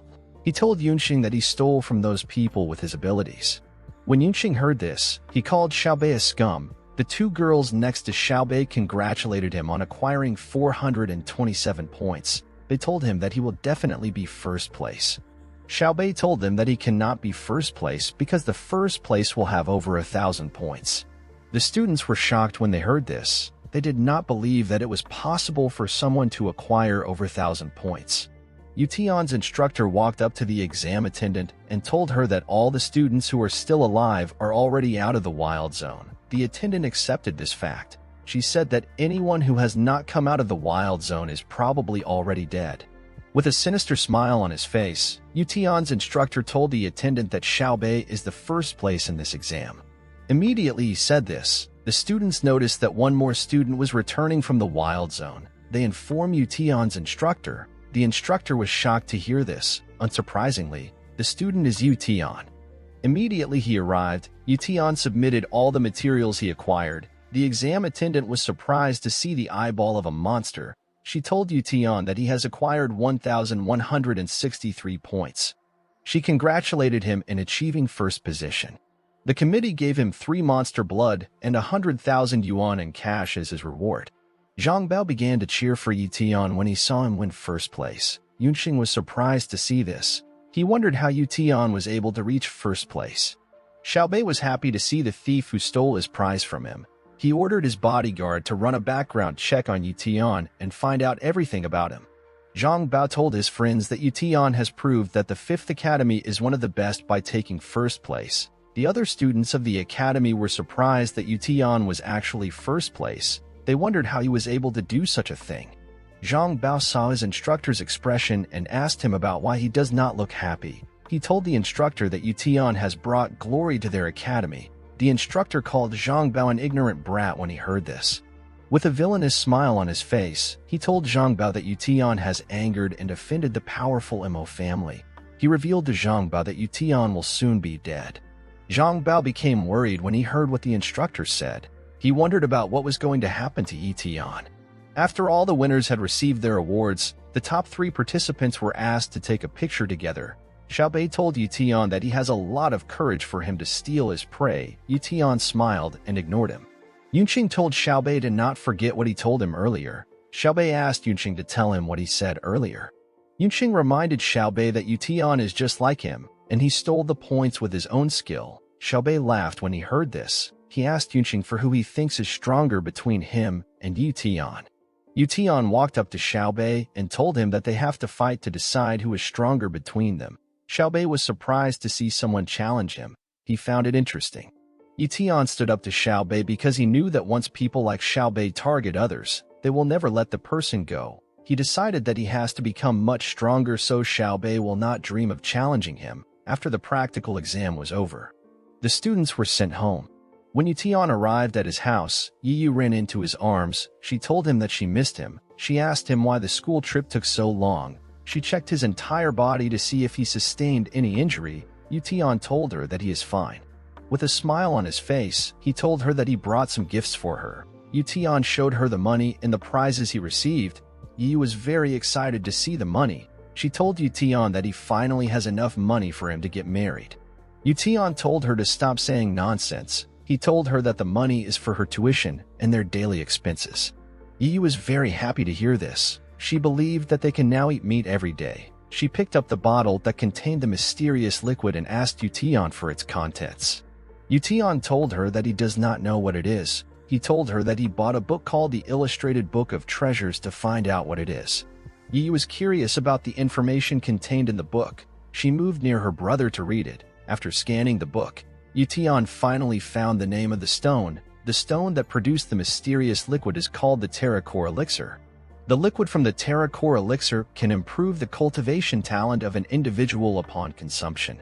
He told Yunqing that he stole from those people with his abilities. When Yunqing heard this, he called Xiaobei a scum. The 2 girls next to Xiaobei congratulated him on acquiring 427 points. They told him that he will definitely be first place. Xiaobei told them that he cannot be first place because the first place will have over 1,000 points. The students were shocked when they heard this. They did not believe that it was possible for someone to acquire over 1,000 points. Ye Tian's instructor walked up to the exam attendant and told her that all the students who are still alive are already out of the wild zone. The attendant accepted this fact. She said that anyone who has not come out of the wild zone is probably already dead. With a sinister smile on his face, Ye Tian's instructor told the attendant that Xiaobei is the first place in this exam. Immediately he said this, the students noticed that one more student was returning from the wild zone. They informed Ye Tian's instructor. The instructor was shocked to hear this. Unsurprisingly, the student is Ye Tian. Immediately he arrived, Ye Tian submitted all the materials he acquired. The exam attendant was surprised to see the eyeball of a monster. She told Ye Tian that he has acquired 1,163 points. She congratulated him in achieving first position. The committee gave him 3 monster blood and 100,000 yuan in cash as his reward. Zhang Bao began to cheer for Ye Tian when he saw him win first place. Yunqing was surprised to see this. He wondered how Ye Tian was able to reach first place. Xiaobei was happy to see the thief who stole his prize from him. He ordered his bodyguard to run a background check on Ye Tian and find out everything about him. Zhang Bao told his friends that Ye Tian has proved that the 5th Academy is one of the best by taking first place. The other students of the academy were surprised that Ye Tian was actually first place. They wondered how he was able to do such a thing. Zhang Bao saw his instructor's expression and asked him about why he does not look happy. He told the instructor that Ye Tian has brought glory to their academy. The instructor called Zhang Bao an ignorant brat when he heard this. With a villainous smile on his face, he told Zhang Bao that Ye Tian has angered and offended the powerful Mo family. He revealed to Zhang Bao that Ye Tian will soon be dead. Zhang Bao became worried when he heard what the instructor said. He wondered about what was going to happen to Ye Tian. After all the winners had received their awards, the top 3 participants were asked to take a picture together. Xiaobei told Ye Tian that he has a lot of courage for him to steal his prey. Ye Tian smiled and ignored him. Yunqing told Xiaobei to not forget what he told him earlier. Xiaobei asked Yunqing to tell him what he said earlier. Yunqing reminded Xiaobei that Ye Tian is just like him, and he stole the points with his own skill. Xiaobei laughed when he heard this. He asked Yunqing for who he thinks is stronger between him and Ye Tian. Ye Tian walked up to Xiaobei and told him that they have to fight to decide who is stronger between them. Xiaobei was surprised to see someone challenge him. He found it interesting. Ye Tian stood up to Xiaobei because he knew that once people like Xiaobei target others, they will never let the person go. He decided that he has to become much stronger so Xiaobei will not dream of challenging him. After the practical exam was over, the students were sent home. When Ye Tian arrived at his house, Yi Yu ran into his arms. She told him that she missed him. She asked him why the school trip took so long. She checked his entire body to see if he sustained any injury. Ye Tian told her that he is fine. With a smile on his face, he told her that he brought some gifts for her. Ye Tian showed her the money and the prizes he received. Yi Yu was very excited to see the money. She told Ye Tian that he finally has enough money for him to get married. Ye Tian told her to stop saying nonsense. He told her that the money is for her tuition and their daily expenses. Yi Yu was very happy to hear this. She believed that they can now eat meat every day. She picked up the bottle that contained the mysterious liquid and asked Ye Tian for its contents. Ye Tian told her that he does not know what it is. He told her that he bought a book called the Illustrated Book of Treasures to find out what it is. Yi Yu was curious about the information contained in the book. She moved near her brother to read it. After scanning the book, Ye Tian finally found the name of the stone. The stone that produced the mysterious liquid is called the Terracore Elixir. The liquid from the Terracore Elixir can improve the cultivation talent of an individual upon consumption.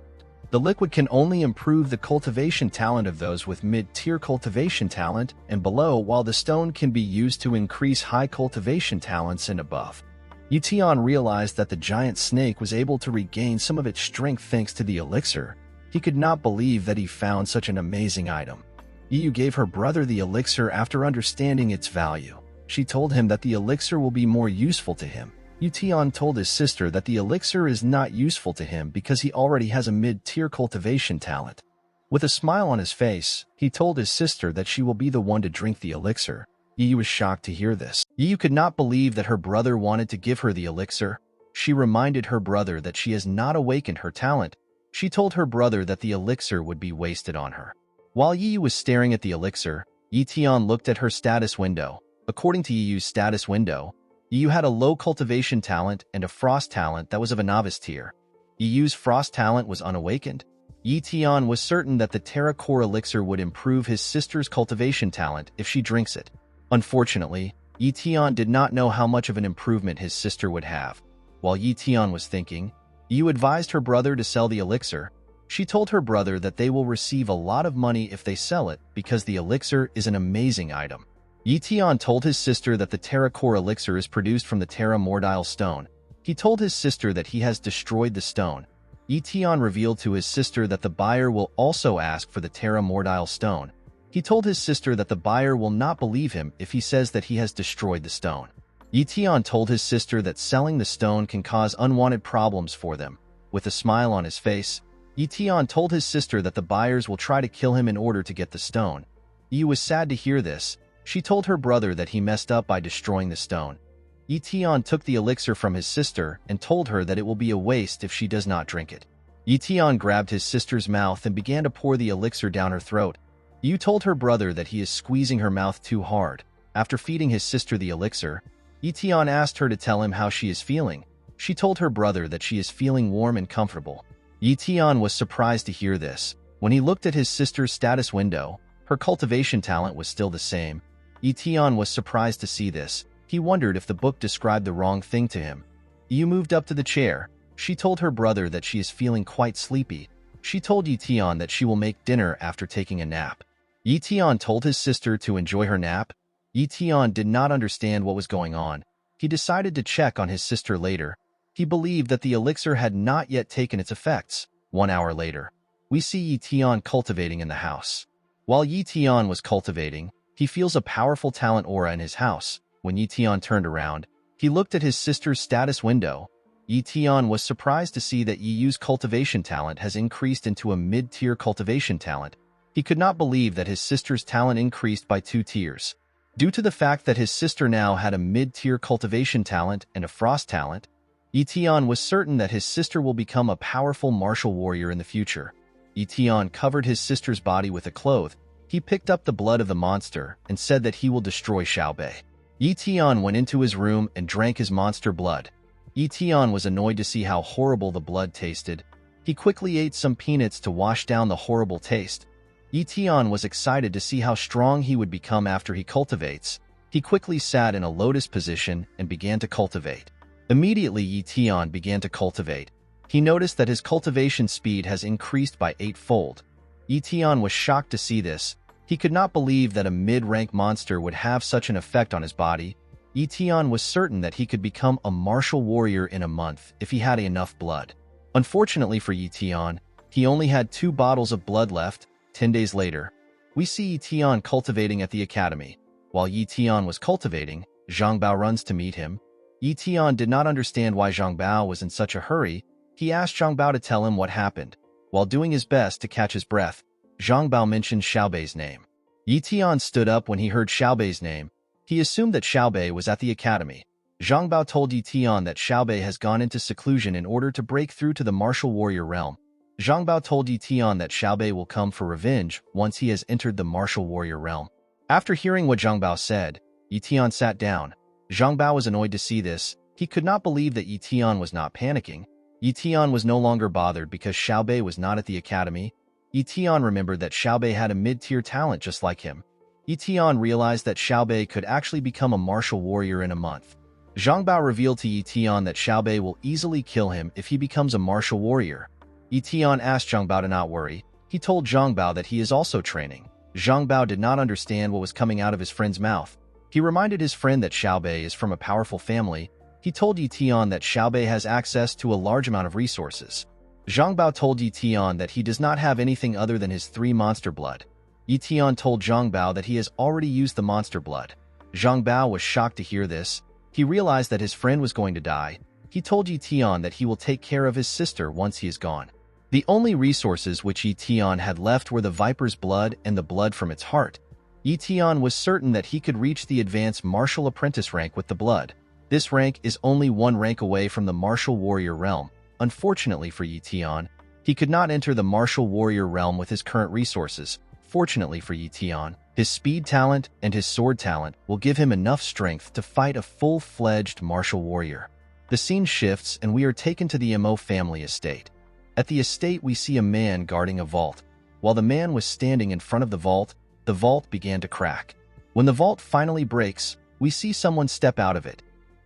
The liquid can only improve the cultivation talent of those with mid-tier cultivation talent and below, while the stone can be used to increase high cultivation talents and above. Ye Tian realized that the giant snake was able to regain some of its strength thanks to the elixir. He could not believe that he found such an amazing item. Yi Yu gave her brother the elixir after understanding its value. She told him that the elixir will be more useful to him. Ye Tian told his sister that the elixir is not useful to him because he already has a mid-tier cultivation talent. With a smile on his face, he told his sister that she will be the one to drink the elixir. Yi Yu was shocked to hear this. Yi Yu could not believe that her brother wanted to give her the elixir. She reminded her brother that she has not awakened her talent. She told her brother that the elixir would be wasted on her. While Yi Yu was staring at the elixir, Ye Tian looked at her status window. According to Yi Yu's status window, You had a low cultivation talent and a frost talent that was of a novice tier. Yu's frost talent was unawakened. Ye Tian was certain that the Terra Core elixir would improve his sister's cultivation talent if she drinks it. Unfortunately, Ye Tian did not know how much of an improvement his sister would have. While Ye Tian was thinking, Yu advised her brother to sell the elixir. She told her brother that they will receive a lot of money if they sell it because the elixir is an amazing item. Ye Tian told his sister that the Terra Core elixir is produced from the Terra Mordile stone. He told his sister that he has destroyed the stone. Ye Tian revealed to his sister that the buyer will also ask for the Terra Mordile stone. He told his sister that the buyer will not believe him if he says that he has destroyed the stone. Ye Tian told his sister that selling the stone can cause unwanted problems for them. With a smile on his face, Ye Tian told his sister that the buyers will try to kill him in order to get the stone. Ye was sad to hear this. She told her brother that he messed up by destroying the stone. Ye Tian took the elixir from his sister and told her that it will be a waste if she does not drink it. Ye Tian grabbed his sister's mouth and began to pour the elixir down her throat. Yu told her brother that he is squeezing her mouth too hard. After feeding his sister the elixir, Ye Tian asked her to tell him how she is feeling. She told her brother that she is feeling warm and comfortable. Ye Tian was surprised to hear this. When he looked at his sister's status window, her cultivation talent was still the same. Ye Tian was surprised to see this. He wondered if the book described the wrong thing to him. Yu moved up to the chair. She told her brother that she is feeling quite sleepy. She told Ye Tian that she will make dinner after taking a nap. Ye Tian told his sister to enjoy her nap. Ye Tian did not understand what was going on. He decided to check on his sister later. He believed that the elixir had not yet taken its effects. 1 hour later, we see Ye Tian cultivating in the house. While Ye Tian was cultivating, he feels a powerful talent aura in his house. When Ye Tian turned around, he looked at his sister's status window. Ye Tian was surprised to see that Yu's cultivation talent has increased into a mid-tier cultivation talent. He could not believe that his sister's talent increased by 2 tiers. Due to the fact that his sister now had a mid-tier cultivation talent and a frost talent, Ye Tian was certain that his sister will become a powerful martial warrior in the future. Ye Tian covered his sister's body with a cloth. He picked up the blood of the monster and said that he will destroy Xiaobei. Ye Tian went into his room and drank his monster blood. Ye Tian was annoyed to see how horrible the blood tasted. He quickly ate some peanuts to wash down the horrible taste. Ye Tian was excited to see how strong he would become after he cultivates. He quickly sat in a lotus position and began to cultivate. Immediately Ye Tian began to cultivate. He noticed that his cultivation speed has increased by 8-fold. Ye Tian was shocked to see this. He could not believe that a mid-rank monster would have such an effect on his body. Ye Tian was certain that he could become a martial warrior in a month if he had enough blood. Unfortunately for Ye Tian, he only had 2 bottles of blood left. 10 days later, we see Ye Tian cultivating at the academy. While Ye Tian was cultivating, Zhang Bao runs to meet him. Ye Tian did not understand why Zhang Bao was in such a hurry. He asked Zhang Bao to tell him what happened. While doing his best to catch his breath, Zhang Bao mentioned Xiaobei's name. Ye Tian stood up when he heard Xiaobei's name. He assumed that Xiaobei was at the academy. Zhang Bao told Ye Tian that Xiaobei has gone into seclusion in order to break through to the martial warrior realm. Zhang Bao told Ye Tian that Xiaobei will come for revenge once he has entered the martial warrior realm. After hearing what Zhang Bao said, Ye Tian sat down. Zhang Bao was annoyed to see this. He could not believe that Ye Tian was not panicking. Ye Tian was no longer bothered because Xiaobei was not at the academy. Ye Tian remembered that Xiaobei had a mid-tier talent just like him. Ye Tian realized that Xiaobei could actually become a martial warrior in a month. Zhang Bao revealed to Ye Tian that Xiaobei will easily kill him if he becomes a martial warrior. Ye Tian asked Zhang Bao to not worry. He told Zhang Bao that he is also training. Zhang Bao did not understand what was coming out of his friend's mouth. He reminded his friend that Xiaobei is from a powerful family. He told Ye Tian that Xiaobei has access to a large amount of resources. Zhang Bao told Ye Tian that he does not have anything other than his 3 monster blood. Ye Tian told Zhang Bao that he has already used the monster blood. Zhang Bao was shocked to hear this. He realized that his friend was going to die. He told Ye Tian that he will take care of his sister once he is gone. The only resources which Ye Tian had left were the viper's blood and the blood from its heart. Ye Tian was certain that he could reach the advanced martial apprentice rank with the blood. This rank is only 1 rank away from the martial warrior realm. Unfortunately for Ye Tian, he could not enter the martial warrior realm with his current resources. Fortunately for Ye Tian, his speed talent and his sword talent will give him enough strength to fight a full-fledged martial warrior. The scene shifts and we are taken to the Mo family estate. At the estate we see a man guarding a vault. While the man was standing in front of the vault began to crack. When the vault finally breaks, we see someone step out of it.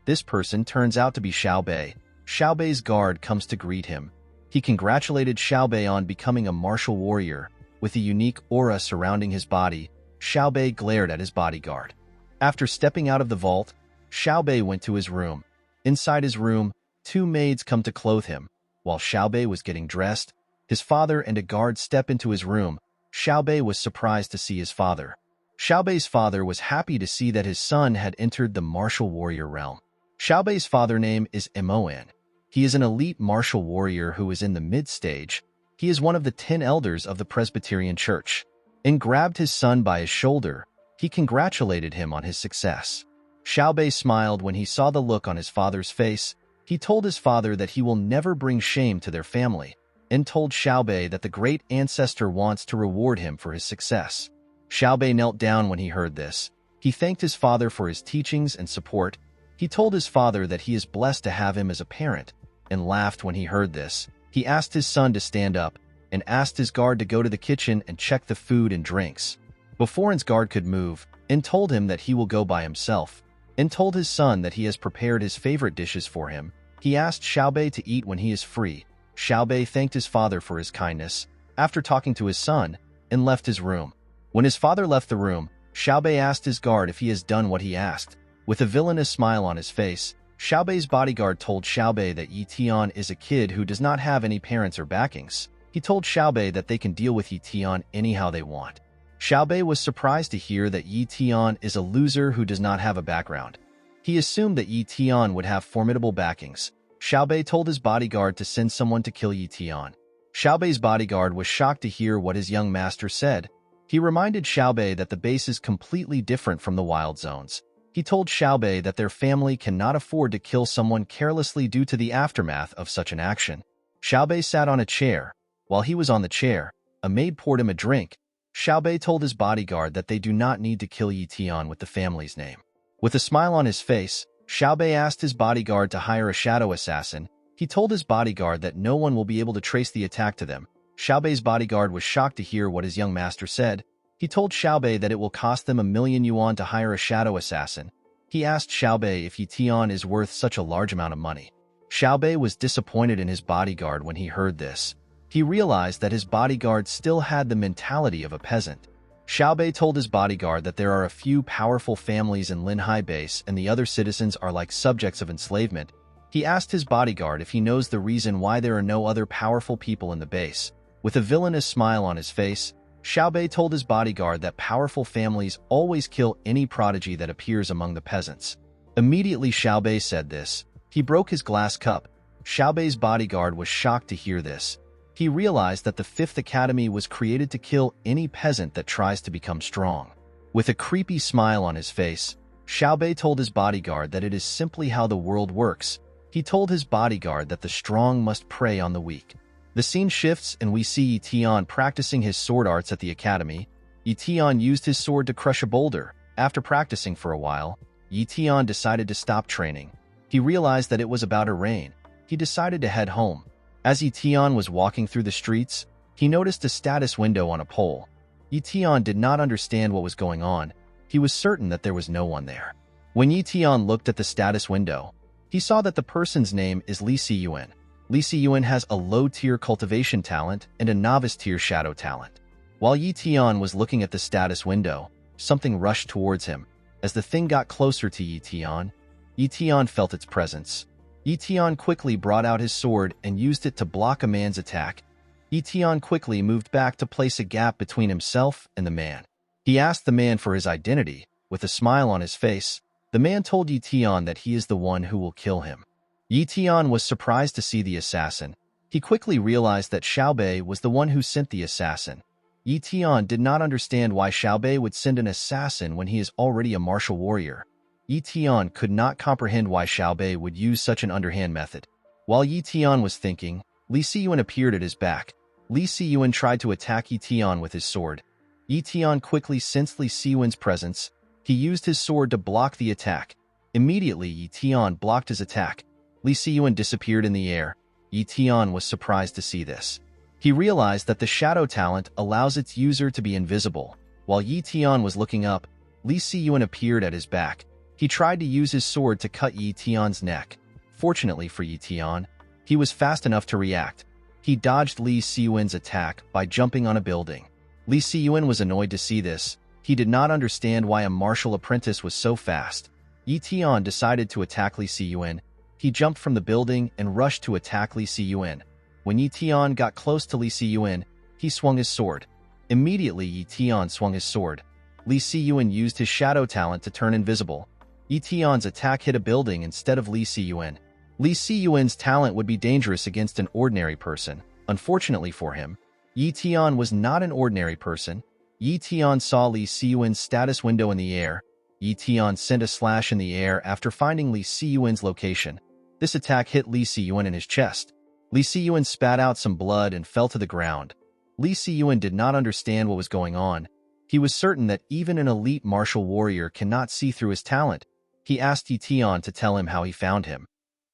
This person turns out to be Xiao Bei. Xiao Bei's guard comes to greet him. He congratulated Xiao Bei on becoming a martial warrior. With a unique aura surrounding his body, Xiao Bei glared at his bodyguard. After stepping out of the vault, Xiao Bei went to his room. Inside his room, two maids come to clothe him. While Xiao Bei was getting dressed, his father and a guard step into his room. Xiao Bei was surprised to see his father. Xiao Bei's father was happy to see that his son had entered the martial warrior realm. Xiao Bei's father's name is Mon. He is an elite martial warrior who is in the mid-stage. He is one of the 10 elders of the Presbyterian Church. And grabbed his son by his shoulder. He congratulated him on his success. Xiao Bei smiled when he saw the look on his father's face. He told his father that he will never bring shame to their family, and told Xiao Bei that the great ancestor wants to reward him for his success. Xiao Bei knelt down when he heard this. He thanked his father for his teachings and support. He told his father that he is blessed to have him as a parent, and laughed when he heard this. He asked his son to stand up, and asked his guard to go to the kitchen and check the food and drinks. Before his guard could move, and told him that he will go by himself, and told his son that he has prepared his favorite dishes for him. He asked Xiao Bei to eat when he is free. Xiao Bei thanked his father for his kindness, after talking to his son, and left his room. When his father left the room, Xiao Bei asked his guard if he has done what he asked. With a villainous smile on his face, Xiao Bei's bodyguard told Xiao Bei that Ye Tian is a kid who does not have any parents or backings. He told Xiao Bei that they can deal with Ye Tian anyhow they want. Xiao Bei was surprised to hear that Ye Tian is a loser who does not have a background. He assumed that Ye Tian would have formidable backings. Xiao Bei told his bodyguard to send someone to kill Ye Tian. Xiao Bei's bodyguard was shocked to hear what his young master said. He reminded Xiao Bei that the base is completely different from the wild zones. He told Xiao Bei that their family cannot afford to kill someone carelessly due to the aftermath of such an action. Xiao Bei sat on a chair. While he was on the chair, a maid poured him a drink. Xiao Bei told his bodyguard that they do not need to kill Ye Tian with the family's name. With a smile on his face, Xiao Bei asked his bodyguard to hire a shadow assassin. He told his bodyguard that no one will be able to trace the attack to them. Xiao Bei's bodyguard was shocked to hear what his young master said. He told Xiao Bei that it will cost them 1,000,000 yuan to hire a shadow assassin. He asked Xiao Bei if Ye Tian is worth such a large amount of money. Xiao Bei was disappointed in his bodyguard when he heard this. He realized that his bodyguard still had the mentality of a peasant. Xiao Bei told his bodyguard that there are a few powerful families in Linhai base and the other citizens are like subjects of enslavement. He asked his bodyguard if he knows the reason why there are no other powerful people in the base. With a villainous smile on his face, Xiao Bei told his bodyguard that powerful families always kill any prodigy that appears among the peasants. Immediately Xiao Bei said this. He broke his glass cup. Xiao Bei's bodyguard was shocked to hear this. He realized that the 5th Academy was created to kill any peasant that tries to become strong. With a creepy smile on his face, Xiao Bei told his bodyguard that it is simply how the world works. He told his bodyguard that the strong must prey on the weak. The scene shifts and we see Ye Tian practicing his sword arts at the academy. Ye Tian used his sword to crush a boulder. After practicing for a while, Ye Tian decided to stop training. He realized that it was about to rain. He decided to head home. As Ye Tian was walking through the streets, he noticed a status window on a pole. Ye Tian did not understand what was going on. He was certain that there was no one there. When Ye Tian looked at the status window, he saw that the person's name is Li Siyuan. Li Siyuan has a low-tier cultivation talent and a novice-tier shadow talent. While Ye Tian was looking at the status window, something rushed towards him. As the thing got closer to Ye Tian felt its presence. Ye Tian quickly brought out his sword and used it to block a man's attack. Ye Tian quickly moved back to place a gap between himself and the man. He asked the man for his identity. With a smile on his face, the man told Ye Tian that he is the one who will kill him. Ye Tian was surprised to see the assassin. He quickly realized that Xiao Bei was the one who sent the assassin. Ye Tian did not understand why Xiao Bei would send an assassin when he is already a martial warrior. Ye Tian could not comprehend why Xiao Bei would use such an underhand method. While Ye Tian was thinking, Li Siyuan appeared at his back. Li Siyuan tried to attack Ye Tian with his sword. Ye Tian quickly sensed Li Siyuan's presence. He used his sword to block the attack. Immediately, Ye Tian blocked his attack. Li Siyuan disappeared in the air. Ye Tian was surprised to see this. He realized that the shadow talent allows its user to be invisible. While Ye Tian was looking up, Li Siyuan appeared at his back. He tried to use his sword to cut Ye Tian's neck. Fortunately for Ye Tian, he was fast enough to react. He dodged Li Siyuan's attack by jumping on a building. Li Siyuan was annoyed to see this. He did not understand why a martial apprentice was so fast. Ye Tian decided to attack Li Siyuan. He jumped from the building and rushed to attack Li Siyuan. When Ye Tian got close to Li Siyuan, he swung his sword. Immediately, Ye Tian swung his sword. Li Siyuan used his shadow talent to turn invisible. Ye Tian's attack hit a building instead of Li Siyuan. Li Siyuan's talent would be dangerous against an ordinary person. Unfortunately for him, Ye Tian was not an ordinary person. Ye Tian saw Li Siyuan's status window in the air. Ye Tian sent a slash in the air after finding Li Siyuan's location. This attack hit Li Siyuan in his chest. Li Siyuan spat out some blood and fell to the ground. Li Siyuan did not understand what was going on. He was certain that even an elite martial warrior cannot see through his talent. He asked Ye Tian to tell him how he found him.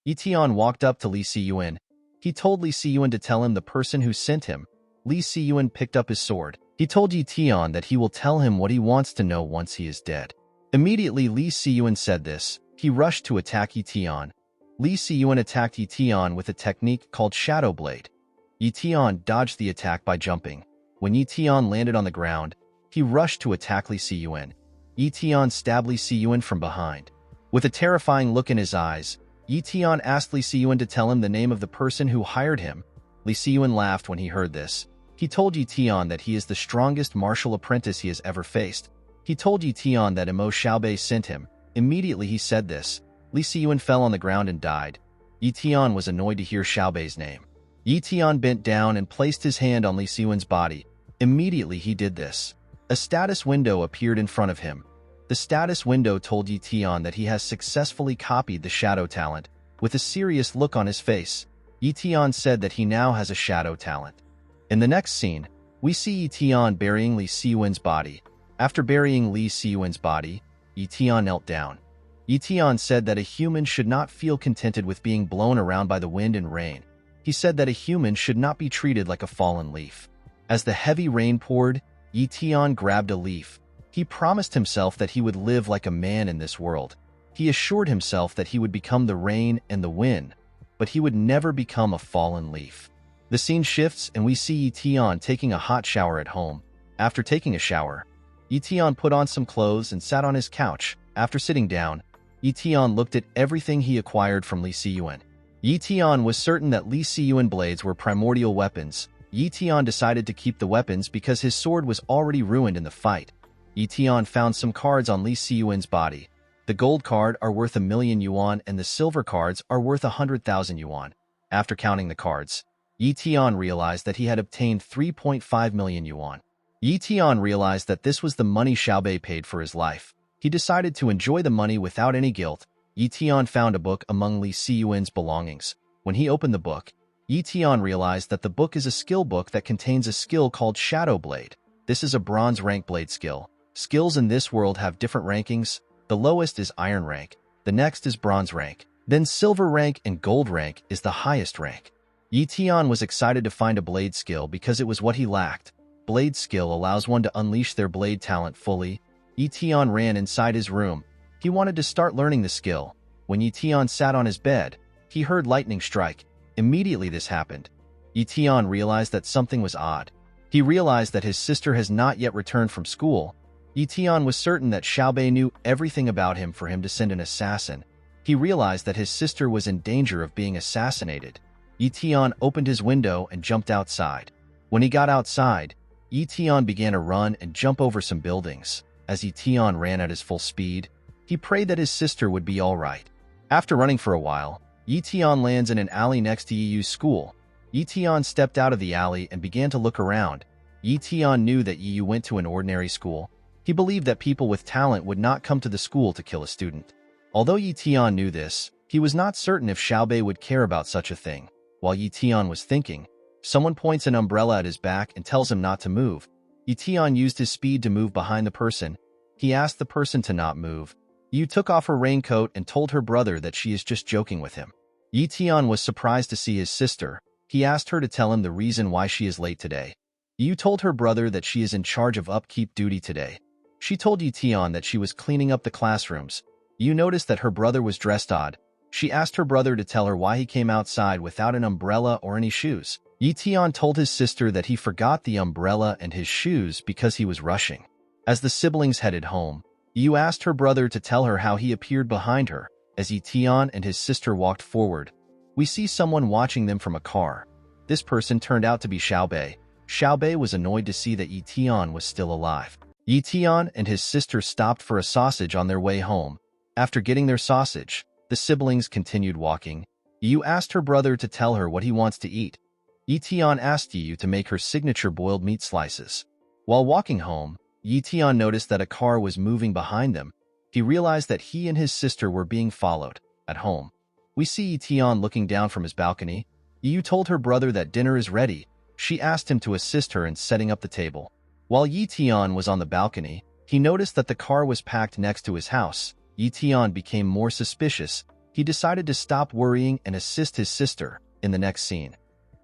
Ye Tian walked up to Li Siyuan. He told Li Siyuan to tell him the person who sent him. Li Siyuan picked up his sword. He told Ye Tian that he will tell him what he wants to know once he is dead. Immediately, Li Siyuan said this. He rushed to attack Ye Tian. Li Siyuan attacked Ye Tian with a technique called Shadow Blade. Ye Tian dodged the attack by jumping. When Ye Tian landed on the ground, he rushed to attack Li Siyuan. Ye Tian stabbed Li Siyuan from behind. With a terrifying look in his eyes, Ye Tian asked Li Siyuan to tell him the name of the person who hired him. Li Siyuan laughed when he heard this. He told Ye Tian that he is the strongest martial apprentice he has ever faced. He told Ye Tian that Imo Xiaobei sent him. Immediately he said this. Li Siyuan fell on the ground and died. Ye Tian was annoyed to hear Xiaobei's name. Ye Tian bent down and placed his hand on Li Siyuan's body. Immediately he did this. A status window appeared in front of him. The status window told Ye Tian that he has successfully copied the shadow talent. With a serious look on his face, Ye Tian said that he now has a shadow talent. In the next scene, we see Ye Tian burying Li Siyuan's body. After burying Li Siyuan's body, Ye Tian knelt down. Ye Tian said that a human should not feel contented with being blown around by the wind and rain. He said that a human should not be treated like a fallen leaf. As the heavy rain poured, Ye Tian grabbed a leaf. He promised himself that he would live like a man in this world. He assured himself that he would become the rain and the wind, but he would never become a fallen leaf. The scene shifts and we see Ye Tian taking a hot shower at home. After taking a shower, Ye Tian put on some clothes and sat on his couch. After sitting down, Ye Tian looked at everything he acquired from Li Siyuan. Ye Tian was certain that Li Siyuan blades were primordial weapons. Ye Tian decided to keep the weapons because his sword was already ruined in the fight. Ye Tian found some cards on Li Siyuan's body. The gold card are worth 1,000,000 yuan and the silver cards are worth 100,000 yuan. After counting the cards, Ye Tian realized that he had obtained 3.5 million yuan. Ye Tian realized that this was the money Xiaobei paid for his life. He decided to enjoy the money without any guilt. Ye Tian found a book among Li Siyuan's belongings. When he opened the book, Ye Tian realized that the book is a skill book that contains a skill called Shadow Blade. This is a bronze rank blade skill. Skills in this world have different rankings. The lowest is iron rank, the next is bronze rank, then silver rank and gold rank is the highest rank. Ye Tian was excited to find a blade skill because it was what he lacked. Blade skill allows one to unleash their blade talent fully. Ye Tian ran inside his room. He wanted to start learning the skill. When Ye Tian sat on his bed, he heard lightning strike. Immediately this happened. Ye Tian realized that something was odd. He realized that his sister has not yet returned from school. Ye Tian was certain that Xiaobei knew everything about him for him to send an assassin. He realized that his sister was in danger of being assassinated. Ye Tian opened his window and jumped outside. When he got outside, Ye Tian began to run and jump over some buildings. As Ye Tian ran at his full speed, he prayed that his sister would be all right. After running for a while, Ye Tian lands in an alley next to Yiyu's school. Ye Tian stepped out of the alley and began to look around. Ye Tian knew that Yiyu went to an ordinary school. He believed that people with talent would not come to the school to kill a student. Although Ye Tian knew this, he was not certain if Xiaobei would care about such a thing. While Ye Tian was thinking, someone points an umbrella at his back and tells him not to move. Ye Tian used his speed to move behind the person. He asked the person to not move. Yu took off her raincoat and told her brother that she is just joking with him. Ye Tian was surprised to see his sister. He asked her to tell him the reason why she is late today. Yu told her brother that she is in charge of upkeep duty today. She told Ye Tian that she was cleaning up the classrooms. Yu noticed that her brother was dressed odd. She asked her brother to tell her why he came outside without an umbrella or any shoes. Ye Tian told his sister that he forgot the umbrella and his shoes because he was rushing. As the siblings headed home, Yu asked her brother to tell her how he appeared behind her. As Ye Tian and his sister walked forward, we see someone watching them from a car. This person turned out to be Xiaobei. Xiaobei was annoyed to see that Ye Tian was still alive. Ye Tian and his sister stopped for a sausage on their way home. After getting their sausage, the siblings continued walking. Yu asked her brother to tell her what he wants to eat. Ye Tian asked Yu to make her signature boiled meat slices. While walking home, Ye Tian noticed that a car was moving behind them. He realized that he and his sister were being followed. At home, we see Ye Tian looking down from his balcony. Yu told her brother that dinner is ready. She asked him to assist her in setting up the table. While Ye Tian was on the balcony, he noticed that the car was packed next to his house. Ye Tian became more suspicious. He decided to stop worrying and assist his sister. In the next scene,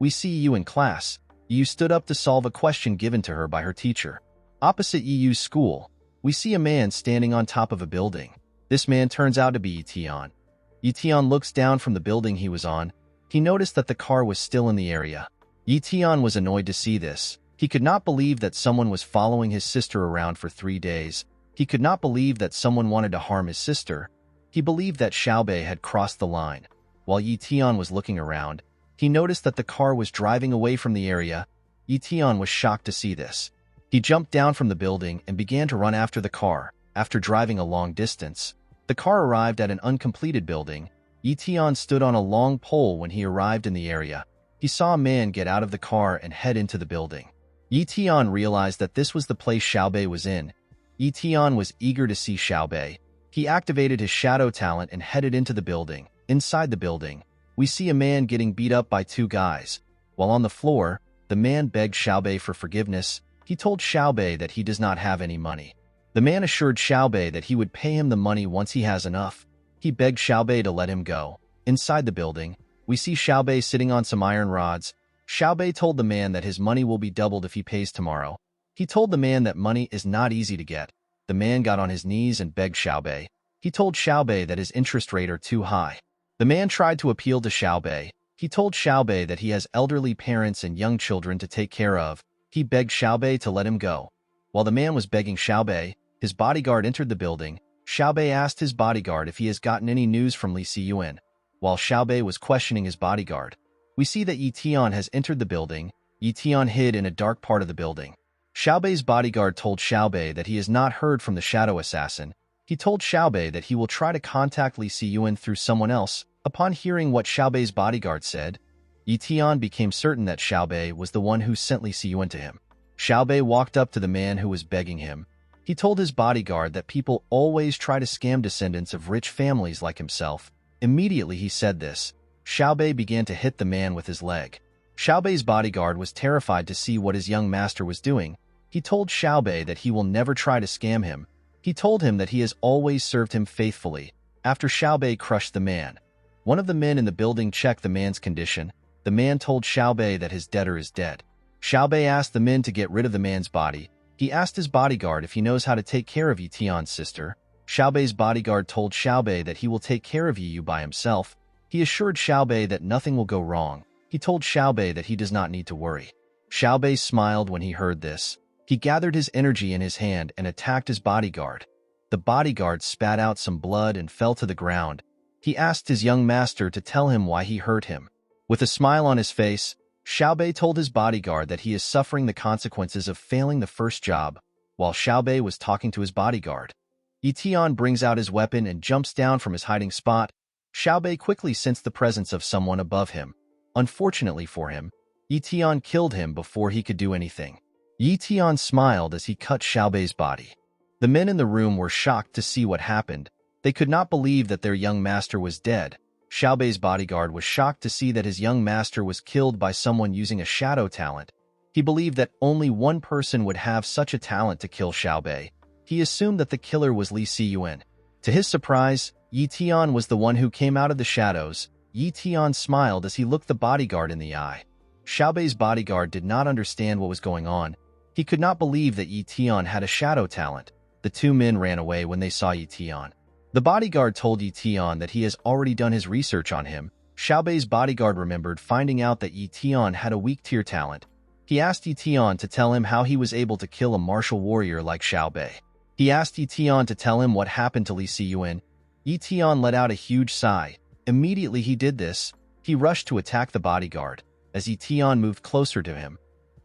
we see Yu in class. Yu stood up to solve a question given to her by her teacher. Opposite Yu's school, we see a man standing on top of a building. This man turns out to be Ye Tian. Ye Tian looks down from the building he was on. He noticed that the car was still in the area. Ye Tian was annoyed to see this. He could not believe that someone was following his sister around for 3 days. He could not believe that someone wanted to harm his sister. He believed that Xiaobei had crossed the line. While Ye Tian was looking around, he noticed that the car was driving away from the area. Ye Tian was shocked to see this. He jumped down from the building and began to run after the car. After driving a long distance, the car arrived at an uncompleted building. Ye Tian stood on a long pole when he arrived in the area. He saw a man get out of the car and head into the building. Ye Tian realized that this was the place Xiaobei was in. Ye Tian was eager to see Xiaobei. He activated his shadow talent and headed into the building. Inside the building, we see a man getting beat up by 2 guys. While on the floor, the man begged Xiaobei for forgiveness. He told Xiaobei that he does not have any money. The man assured Xiaobei that he would pay him the money once he has enough. He begged Xiaobei to let him go. Inside the building, we see Xiaobei sitting on some iron rods. Xiaobei told the man that his money will be doubled if he pays tomorrow. He told the man that money is not easy to get. The man got on his knees and begged Xiaobei. He told Xiaobei that his interest rate are too high. The man tried to appeal to Xiaobei. He told Xiaobei that he has elderly parents and young children to take care of. He begged Xiaobei to let him go. While the man was begging Xiaobei, his bodyguard entered the building. Xiaobei asked his bodyguard if he has gotten any news from Li Siyuan. While Xiaobei was questioning his bodyguard, we see that Ye Tian has entered the building. Ye Tian hid in a dark part of the building. Xiaobei's bodyguard told Xiaobei that he has not heard from the shadow assassin. He told Xiaobei that he will try to contact Li Siyuan through someone else. Upon hearing what Xiaobei's bodyguard said, Ye Tian became certain that Xiaobei was the one who sent Li Siyuan to him. Xiaobei walked up to the man who was begging him. He told his bodyguard that people always try to scam descendants of rich families like himself. Immediately he said this, Xiaobei began to hit the man with his leg. Xiaobei's bodyguard was terrified to see what his young master was doing. He told Xiaobei that he will never try to scam him. He told him that he has always served him faithfully. After Xiaobei crushed the man, one of the men in the building checked the man's condition. The man told Xiaobei that his debtor is dead. Xiaobei asked the men to get rid of the man's body. He asked his bodyguard if he knows how to take care of Ye Tian's sister. Xiaobei's bodyguard told Xiaobei that he will take care of Yu by himself. He assured Xiaobei that nothing will go wrong. He told Xiaobei that he does not need to worry. Xiaobei smiled when he heard this. He gathered his energy in his hand and attacked his bodyguard. The bodyguard spat out some blood and fell to the ground. He asked his young master to tell him why he hurt him. With a smile on his face, Xiaobei told his bodyguard that he is suffering the consequences of failing the first job. While Xiaobei was talking to his bodyguard, Ye Tian brings out his weapon and jumps down from his hiding spot. Xiaobei quickly sensed the presence of someone above him. Unfortunately for him, Ye Tian killed him before he could do anything. Ye Tian smiled as he cut Xiaobei's body. The men in the room were shocked to see what happened. They could not believe that their young master was dead. Xiaobei's bodyguard was shocked to see that his young master was killed by someone using a shadow talent. He believed that only one person would have such a talent to kill Xiaobei. He assumed that the killer was Li Siyuan. To his surprise, Ye Tian was the one who came out of the shadows. Ye Tian smiled as he looked the bodyguard in the eye. Xiaobei's bodyguard did not understand what was going on. He could not believe that Ye Tian had a shadow talent. The two men ran away when they saw Ye Tian. The bodyguard told Ye Tian that he has already done his research on him. Xiaobei's bodyguard remembered finding out that Ye Tian had a weak tier talent. He asked Ye Tian to tell him how he was able to kill a martial warrior like Xiaobei. He asked Ye Tian to tell him what happened to Li Siyuan. Ye Tian let out a huge sigh. Immediately he did this, he rushed to attack the bodyguard. As Ye Tian moved closer to him,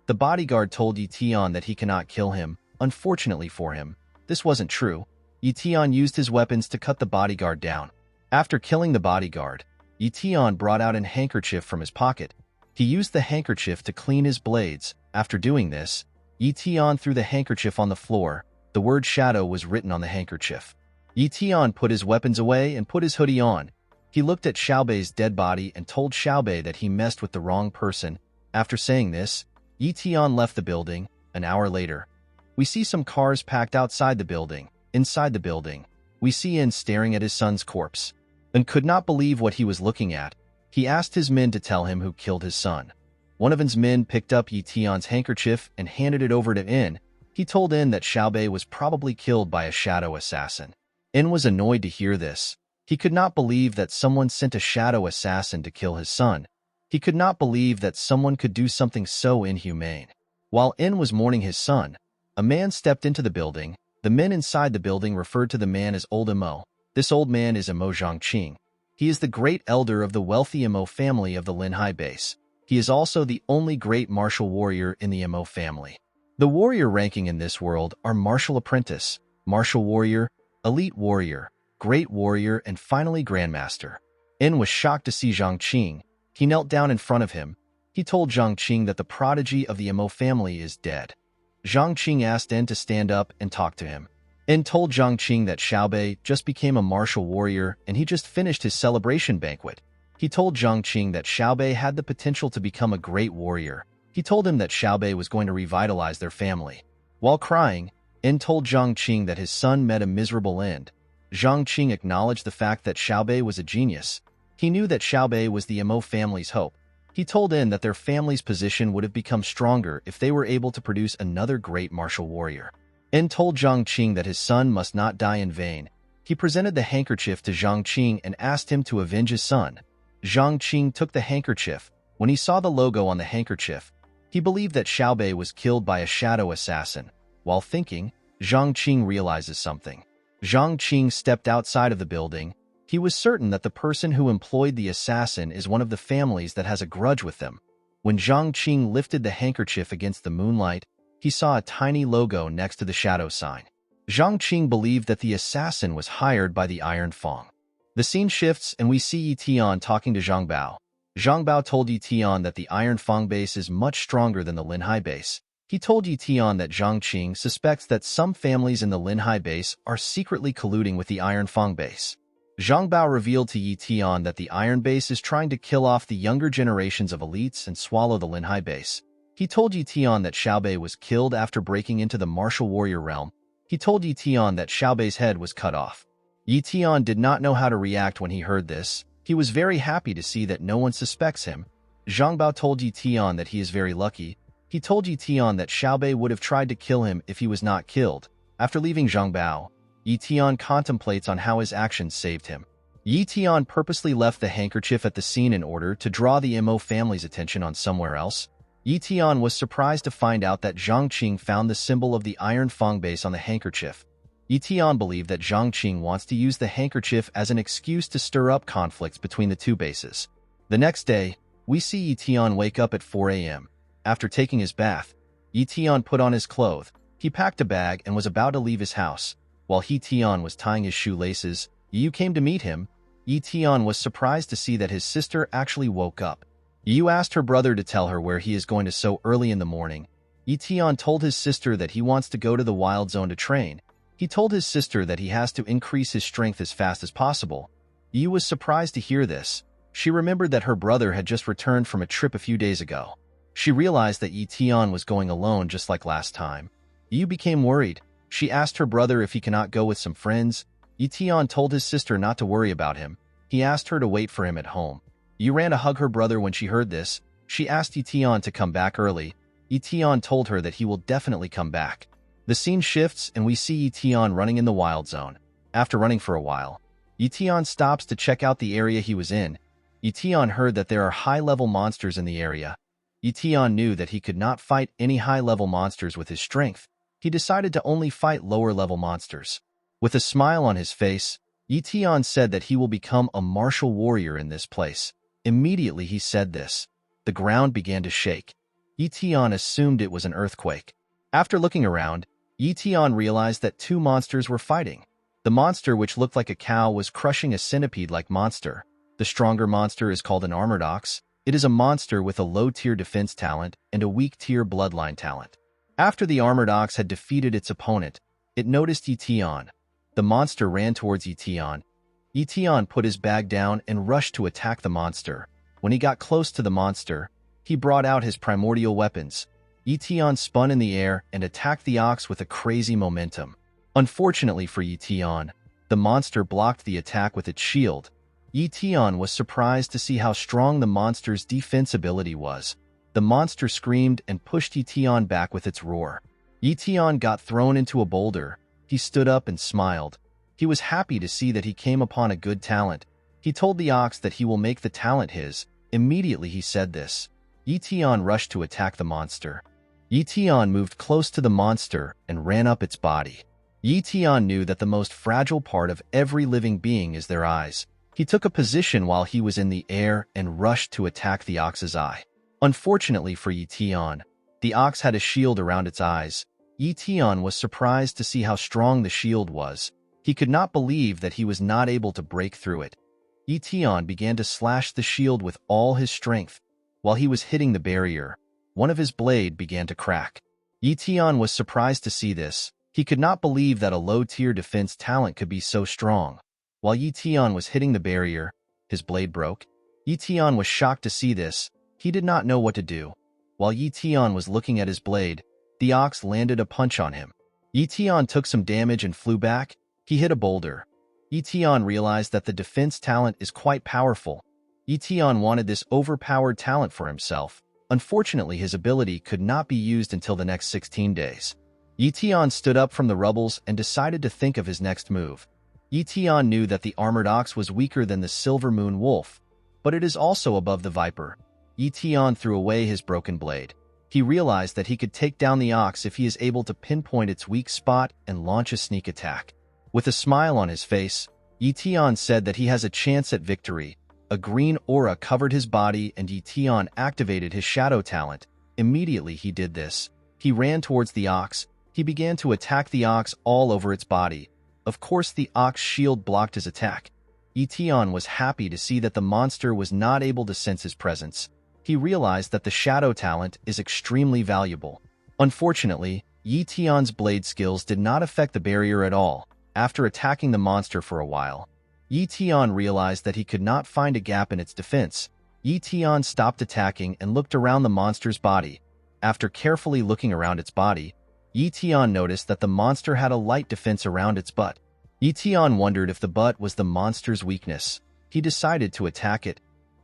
the bodyguard told Ye Tian that he cannot kill him. Unfortunately for him, this wasn't true. Ye Tian used his weapons to cut the bodyguard down. After killing the bodyguard, Ye Tian brought out a handkerchief from his pocket. He used the handkerchief to clean his blades. After doing this, Ye Tian threw the handkerchief on the floor. The word shadow was written on the handkerchief. Ye Tian put his weapons away and put his hoodie on. He looked at Xiaobei's dead body and told Xiaobei that he messed with the wrong person. After saying this, Ye Tian left the building. An hour later, we see some cars packed outside the building. Inside the building, we see In staring at his son's corpse and could not believe what he was looking at. He asked his men to tell him who killed his son. One of his men picked up Ye Tian's handkerchief and handed it over to In. He told In that Xiaobei was probably killed by a shadow assassin. In was annoyed to hear this. He could not believe that someone sent a shadow assassin to kill his son. He could not believe that someone could do something so inhumane. While In was mourning his son, a man stepped into the building. The men inside the building referred to the man as Old Imo. This old man is Imo Zhongqing. He is the great elder of the wealthy Imo family of the Linhai base. He is also the only great martial warrior in the Imo family. The warrior ranking in this world are martial apprentice, martial warrior, elite warrior, great warrior, and finally grandmaster. In was shocked to see Zhongqing. He knelt down in front of him. He told Zhongqing that the prodigy of the Imo family is dead. Zhongqing asked In to stand up and talk to him. In told Zhongqing that Xiaobei just became a martial warrior and he just finished his celebration banquet. He told Zhongqing that Xiaobei had the potential to become a great warrior. He told him that Xiaobei was going to revitalize their family. While crying, In told Zhongqing that his son met a miserable end. Zhongqing acknowledged the fact that Xiaobei was a genius. He knew that Xiaobei was the Imo family's hope. He told In that their family's position would have become stronger if they were able to produce another great martial warrior. In told Zhongqing that his son must not die in vain. He presented the handkerchief to Zhongqing and asked him to avenge his son. Zhongqing took the handkerchief. When he saw the logo on the handkerchief, he believed that Xiaobei was killed by a shadow assassin. While thinking, Zhongqing realizes something. Zhongqing stepped outside of the building. He was certain that the person who employed the assassin is one of the families that has a grudge with them. When Zhongqing lifted the handkerchief against the moonlight, he saw a tiny logo next to the shadow sign. Zhongqing believed that the assassin was hired by the Iron Fang. The scene shifts and we see Ye Tian talking to Zhang Bao. Zhang Bao told Ye Tian that the Iron Fang base is much stronger than the Linhai base. He told Ye Tian that Zhongqing suspects that some families in the Linhai base are secretly colluding with the Iron Fang base. Zhang Bao revealed to Ye Tian that the Iron base is trying to kill off the younger generations of elites and swallow the Linhai base. He told Ye Tian that Xiaobei was killed after breaking into the martial warrior realm. He told Ye Tian that Xiaobei's head was cut off. Ye Tian did not know how to react when he heard this. He was very happy to see that no one suspects him. Zhang Bao told Ye Tian that he is very lucky. He told Ye Tian that Xiaobei would have tried to kill him if he was not killed. After leaving Zhang Bao, Ye Tian contemplates on how his actions saved him. Ye Tian purposely left the handkerchief at the scene in order to draw the Imo family's attention on somewhere else. Ye Tian was surprised to find out that Zhongqing found the symbol of the Iron Fang base on the handkerchief. Ye Tian believed that Zhongqing wants to use the handkerchief as an excuse to stir up conflicts between the two bases. The next day, we see Ye Tian wake up at 4 a.m. After taking his bath, Ye Tian put on his clothes. He packed a bag and was about to leave his house. While Ye Tian was tying his shoelaces, Yu came to meet him. Ye Tian was surprised to see that his sister actually woke up. Yu asked her brother to tell her where he is going to so early in the morning. Ye Tian told his sister that he wants to go to the wild zone to train. He told his sister that he has to increase his strength as fast as possible. Yu was surprised to hear this. She remembered that her brother had just returned from a trip a few days ago. She realized that Ye Tian was going alone just like last time. Yu became worried. She asked her brother if he cannot go with some friends. Ye Tian told his sister not to worry about him. He asked her to wait for him at home. Yu ran to hug her brother when she heard this. She asked Ye Tian to come back early. Ye Tian told her that he will definitely come back. The scene shifts and we see Ye Tian running in the wild zone. After running for a while, Ye Tian stops to check out the area he was in. Ye Tian heard that there are high-level monsters in the area. Ye Tian knew that he could not fight any high-level monsters with his strength. He decided to only fight lower-level monsters. With a smile on his face, Ye Tian said that he will become a martial warrior in this place. Immediately he said this, the ground began to shake. Ye Tian assumed it was an earthquake. After looking around, Ye Tian realized that two monsters were fighting. The monster which looked like a cow was crushing a centipede-like monster. The stronger monster is called an armored ox. It is a monster with a low-tier defense talent and a weak-tier bloodline talent. After the armored ox had defeated its opponent, it noticed Ye Tian. The monster ran towards Ye Tian. Ye Tian put his bag down and rushed to attack the monster. When he got close to the monster, he brought out his primordial weapons. Ye Tian spun in the air and attacked the ox with a crazy momentum. Unfortunately for Ye Tian, the monster blocked the attack with its shield. Ye Tian was surprised to see how strong the monster's defense ability was. The monster screamed and pushed Ye Tian back with its roar. Ye Tian got thrown into a boulder. He stood up and smiled. He was happy to see that he came upon a good talent. He told the ox that he will make the talent his. Immediately he said this. Ye Tian rushed to attack the monster. Ye Tian moved close to the monster and ran up its body. Ye Tian knew that the most fragile part of every living being is their eyes. He took a position while he was in the air and rushed to attack the ox's eye. Unfortunately for Ye Tian, the ox had a shield around its eyes. Ye Tian was surprised to see how strong the shield was. He could not believe that he was not able to break through it. Ye Tian began to slash the shield with all his strength. While he was hitting the barrier, one of his blade began to crack. Ye Tian was surprised to see this. He could not believe that a low-tier defense talent could be so strong. While Ye Tian was hitting the barrier, his blade broke. Ye Tian was shocked to see this. He did not know what to do. While Ye Tian was looking at his blade, the ox landed a punch on him. Ye Tian took some damage and flew back. He hit a boulder. Ye Tian realized that the defense talent is quite powerful. Ye Tian wanted this overpowered talent for himself. Unfortunately, his ability could not be used until the next 16 days. Ye Tian stood up from the rubbles and decided to think of his next move. Ye Tian knew that the armored ox was weaker than the silver moon wolf, but it is also above the viper. Ye Tian threw away his broken blade. He realized that he could take down the ox if he is able to pinpoint its weak spot and launch a sneak attack. With a smile on his face, Ye Tian said that he has a chance at victory. A green aura covered his body and Ye Tian activated his shadow talent. Immediately he did this. He ran towards the ox. He began to attack the ox all over its body. Of course, the ox shield blocked his attack. Ye Tian was happy to see that the monster was not able to sense his presence. He realized that the shadow talent is extremely valuable. Unfortunately, Ye Tian's blade skills did not affect the barrier at all. After attacking the monster for a while, Ye Tian realized that he could not find a gap in its defense. Ye Tian stopped attacking and looked around the monster's body. After carefully looking around its body, Ye Tian noticed that the monster had a light defense around its butt. Ye Tian wondered if the butt was the monster's weakness. He decided to attack it.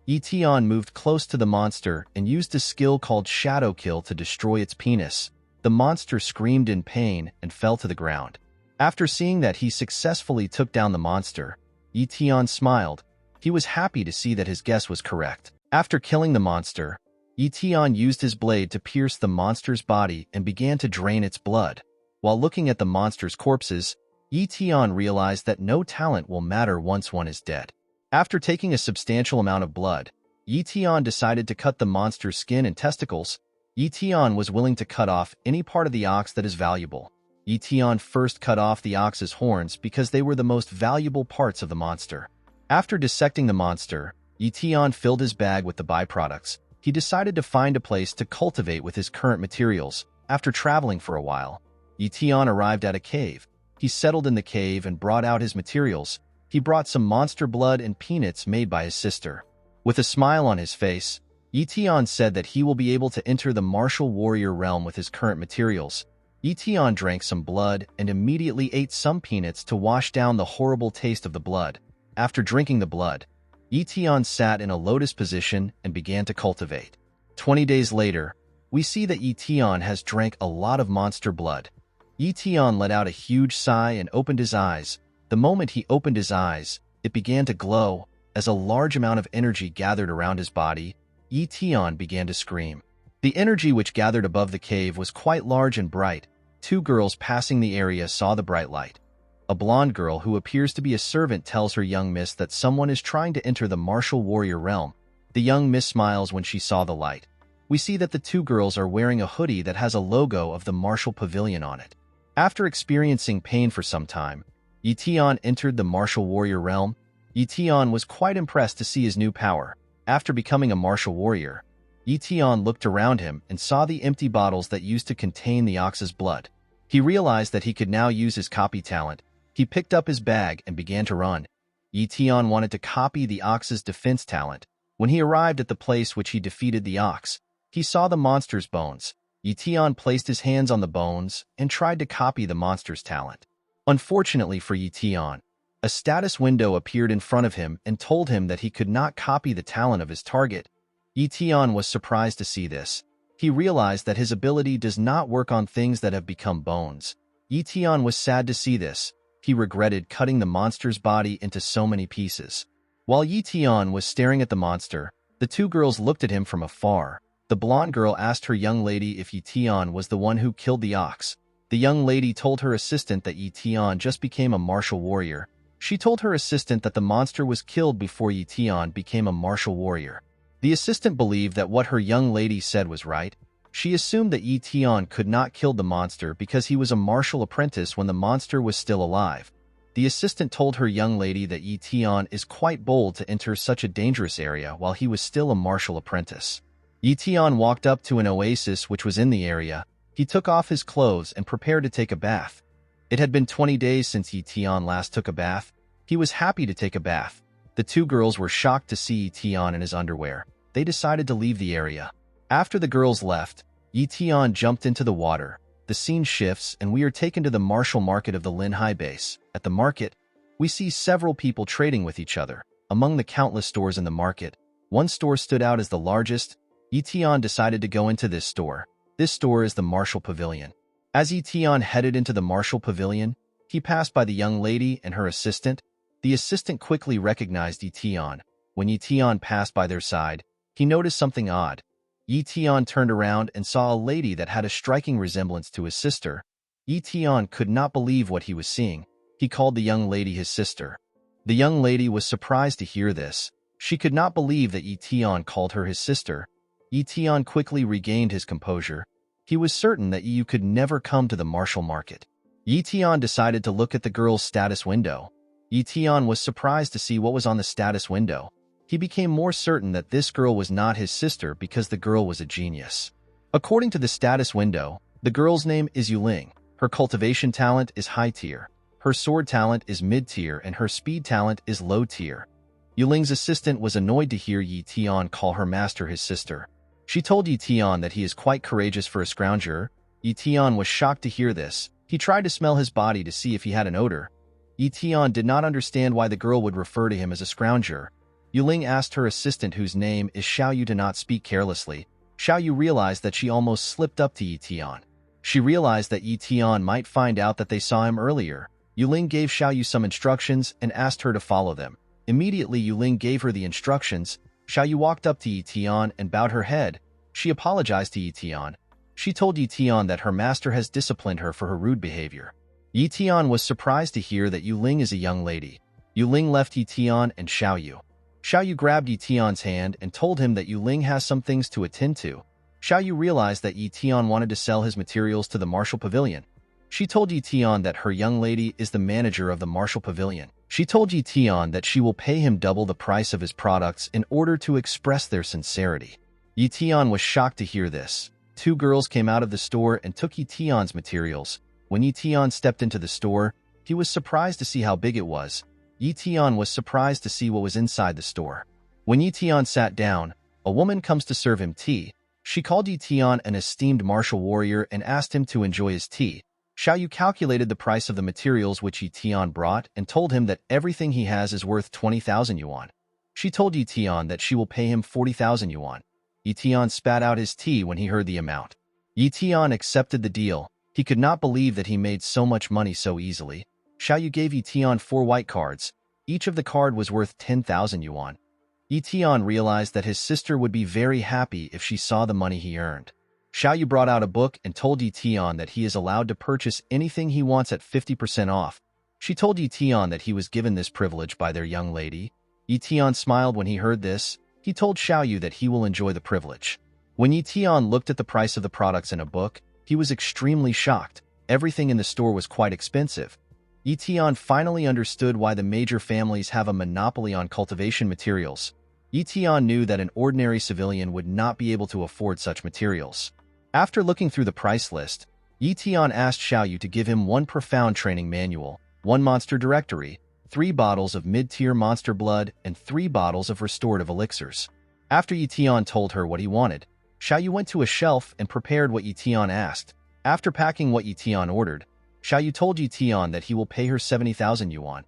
Ye Tian moved close to the monster and used a skill called Shadow Kill to destroy its penis. The monster screamed in pain and fell to the ground. After seeing that he successfully took down the monster, Ye Tian smiled. He was happy to see that his guess was correct. After killing the monster, Ye Tian used his blade to pierce the monster's body and began to drain its blood. While looking at the monster's corpses, Ye Tian realized that no talent will matter once one is dead. After taking a substantial amount of blood, Ye Tian decided to cut the monster's skin and testicles. Ye Tian was willing to cut off any part of the ox that is valuable. Ye Tian first cut off the ox's horns because they were the most valuable parts of the monster. After dissecting the monster, Ye Tian filled his bag with the byproducts. He decided to find a place to cultivate with his current materials. After traveling for a while, Ye Tian arrived at a cave. He settled in the cave and brought out his materials. He brought some monster blood and peanuts made by his sister. With a smile on his face, Ye Tian said that he will be able to enter the martial warrior realm with his current materials. Ye Tian drank some blood and immediately ate some peanuts to wash down the horrible taste of the blood. After drinking the blood, Ye Tian sat in a lotus position and began to cultivate. 20 days later, we see that Ye Tian has drank a lot of monster blood. Ye Tian let out a huge sigh and opened his eyes. The moment he opened his eyes, it began to glow. As a large amount of energy gathered around his body, Ye Tian began to scream. The energy which gathered above the cave was quite large and bright. 2 girls passing the area saw the bright light. A blonde girl who appears to be a servant tells her young miss that someone is trying to enter the martial warrior realm. The young miss smiles when she saw the light. We see that the 2 girls are wearing a hoodie that has a logo of the martial pavilion on it. After experiencing pain for some time, Ye Tian entered the martial warrior realm. Ye Tian was quite impressed to see his new power. After becoming a martial warrior, Ye Tian looked around him and saw the empty bottles that used to contain the ox's blood. He realized that he could now use his copy talent. He picked up his bag and began to run. Ye Tian wanted to copy the ox's defense talent. When he arrived at the place which he defeated the ox, he saw the monster's bones. Ye Tian placed his hands on the bones and tried to copy the monster's talent. Unfortunately for Ye Tian, a status window appeared in front of him and told him that he could not copy the talent of his target. Ye Tian was surprised to see this. He realized that his ability does not work on things that have become bones. Ye Tian was sad to see this. He regretted cutting the monster's body into so many pieces. While Ye Tian was staring at the monster, the 2 girls looked at him from afar. The blonde girl asked her young lady if Ye Tian was the one who killed the ox. The young lady told her assistant that Ye Tian just became a martial warrior. She told her assistant that the monster was killed before Ye Tian became a martial warrior. The assistant believed that what her young lady said was right. She assumed that Ye Tian could not kill the monster because he was a martial apprentice when the monster was still alive. The assistant told her young lady that Ye Tian is quite bold to enter such a dangerous area while he was still a martial apprentice. Ye Tian walked up to an oasis which was in the area. He took off his clothes and prepared to take a bath. It had been 20 days since Ye Tian last took a bath. He was happy to take a bath. The 2 girls were shocked to see Ye Tian in his underwear. They decided to leave the area. After the girls left, Ye Tian jumped into the water. The scene shifts and we are taken to the martial market of the Linhai base. At the market, we see several people trading with each other. Among the countless stores in the market, one store stood out as the largest. Ye Tian decided to go into this store. This store is the martial pavilion. As Ye Tian headed into the martial pavilion, he passed by the young lady and her assistant. The assistant quickly recognized Ye Tian. When Ye Tian passed by their side, he noticed something odd. Ye Tian turned around and saw a lady that had a striking resemblance to his sister. Ye Tian could not believe what he was seeing. He called the young lady his sister. The young lady was surprised to hear this. She could not believe that Ye Tian called her his sister. Ye Tian quickly regained his composure. He was certain that you could never come to the martial market. Ye Tian decided to look at the girl's status window. Ye Tian was surprised to see what was on the status window. He became more certain that this girl was not his sister because the girl was a genius. According to the status window, the girl's name is Yuling. Her cultivation talent is high tier. Her sword talent is mid tier and her speed talent is low tier. Yuling's assistant was annoyed to hear Ye Tian call her master his sister. She told Ye Tian that he is quite courageous for a scrounger. Ye Tian was shocked to hear this. He tried to smell his body to see if he had an odor. Ye Tian did not understand why the girl would refer to him as a scrounger. Yuling asked her assistant, whose name is Xiaoyu, to not speak carelessly. Xiaoyu realized that she almost slipped up to Ye Tian. She realized that Ye Tian might find out that they saw him earlier. Yuling gave Xiaoyu some instructions and asked her to follow them. Immediately Yuling gave her the instructions. Xiaoyu walked up to Ye Tian and bowed her head. She apologized to Ye Tian. She told Ye Tian that her master has disciplined her for her rude behavior. Ye Tian was surprised to hear that Yuling is a young lady. Yuling left Ye Tian and Xiaoyu. Xiaoyu grabbed Ye Tian's hand and told him that Yuling has some things to attend to. Xiaoyu realized that Ye Tian wanted to sell his materials to the martial pavilion. She told Ye Tian that her young lady is the manager of the martial pavilion. She told Ye Tian that she will pay him double the price of his products in order to express their sincerity. Ye Tian was shocked to hear this. 2 girls came out of the store and took Ye Tian's materials. When Ye Tian stepped into the store, he was surprised to see how big it was. Ye Tian was surprised to see what was inside the store. When Ye Tian sat down, A woman comes to serve him tea. She called Ye Tian an esteemed martial warrior and asked him to enjoy his tea. Xiao Yu calculated the price of the materials which Ye Tian brought and told him that everything he has is worth 20,000 yuan. She told Ye Tian that she will pay him 40,000 yuan. Ye Tian spat out his tea when he heard the amount. Ye Tian accepted the deal. He could not believe that he made so much money so easily. Xiao Yu gave Ye Tian 4 white cards. Each of the card was worth 10,000 yuan. Ye Tian realized that his sister would be very happy if she saw the money he earned. Xiao Yu brought out a book and told Ye Tian that he is allowed to purchase anything he wants at 50% off. She told Ye Tian that he was given this privilege by their young lady. Ye Tian smiled when he heard this. He told Xiao Yu that he will enjoy the privilege. When Ye Tian looked at the price of the products in a book, he was extremely shocked. Everything in the store was quite expensive. Ye Tian finally understood why the major families have a monopoly on cultivation materials. Ye Tian knew that an ordinary civilian would not be able to afford such materials. After looking through the price list, Ye Tian asked Xiao Yu to give him 1 profound training manual, 1 monster directory, 3 bottles of mid-tier monster blood, and 3 bottles of restorative elixirs. After Ye Tian told her what he wanted, Xiao Yu went to a shelf and prepared what Ye Tian asked. After packing what Ye Tian ordered, Xiao Yu told Ye Tian that he will pay her 70,000 yuan.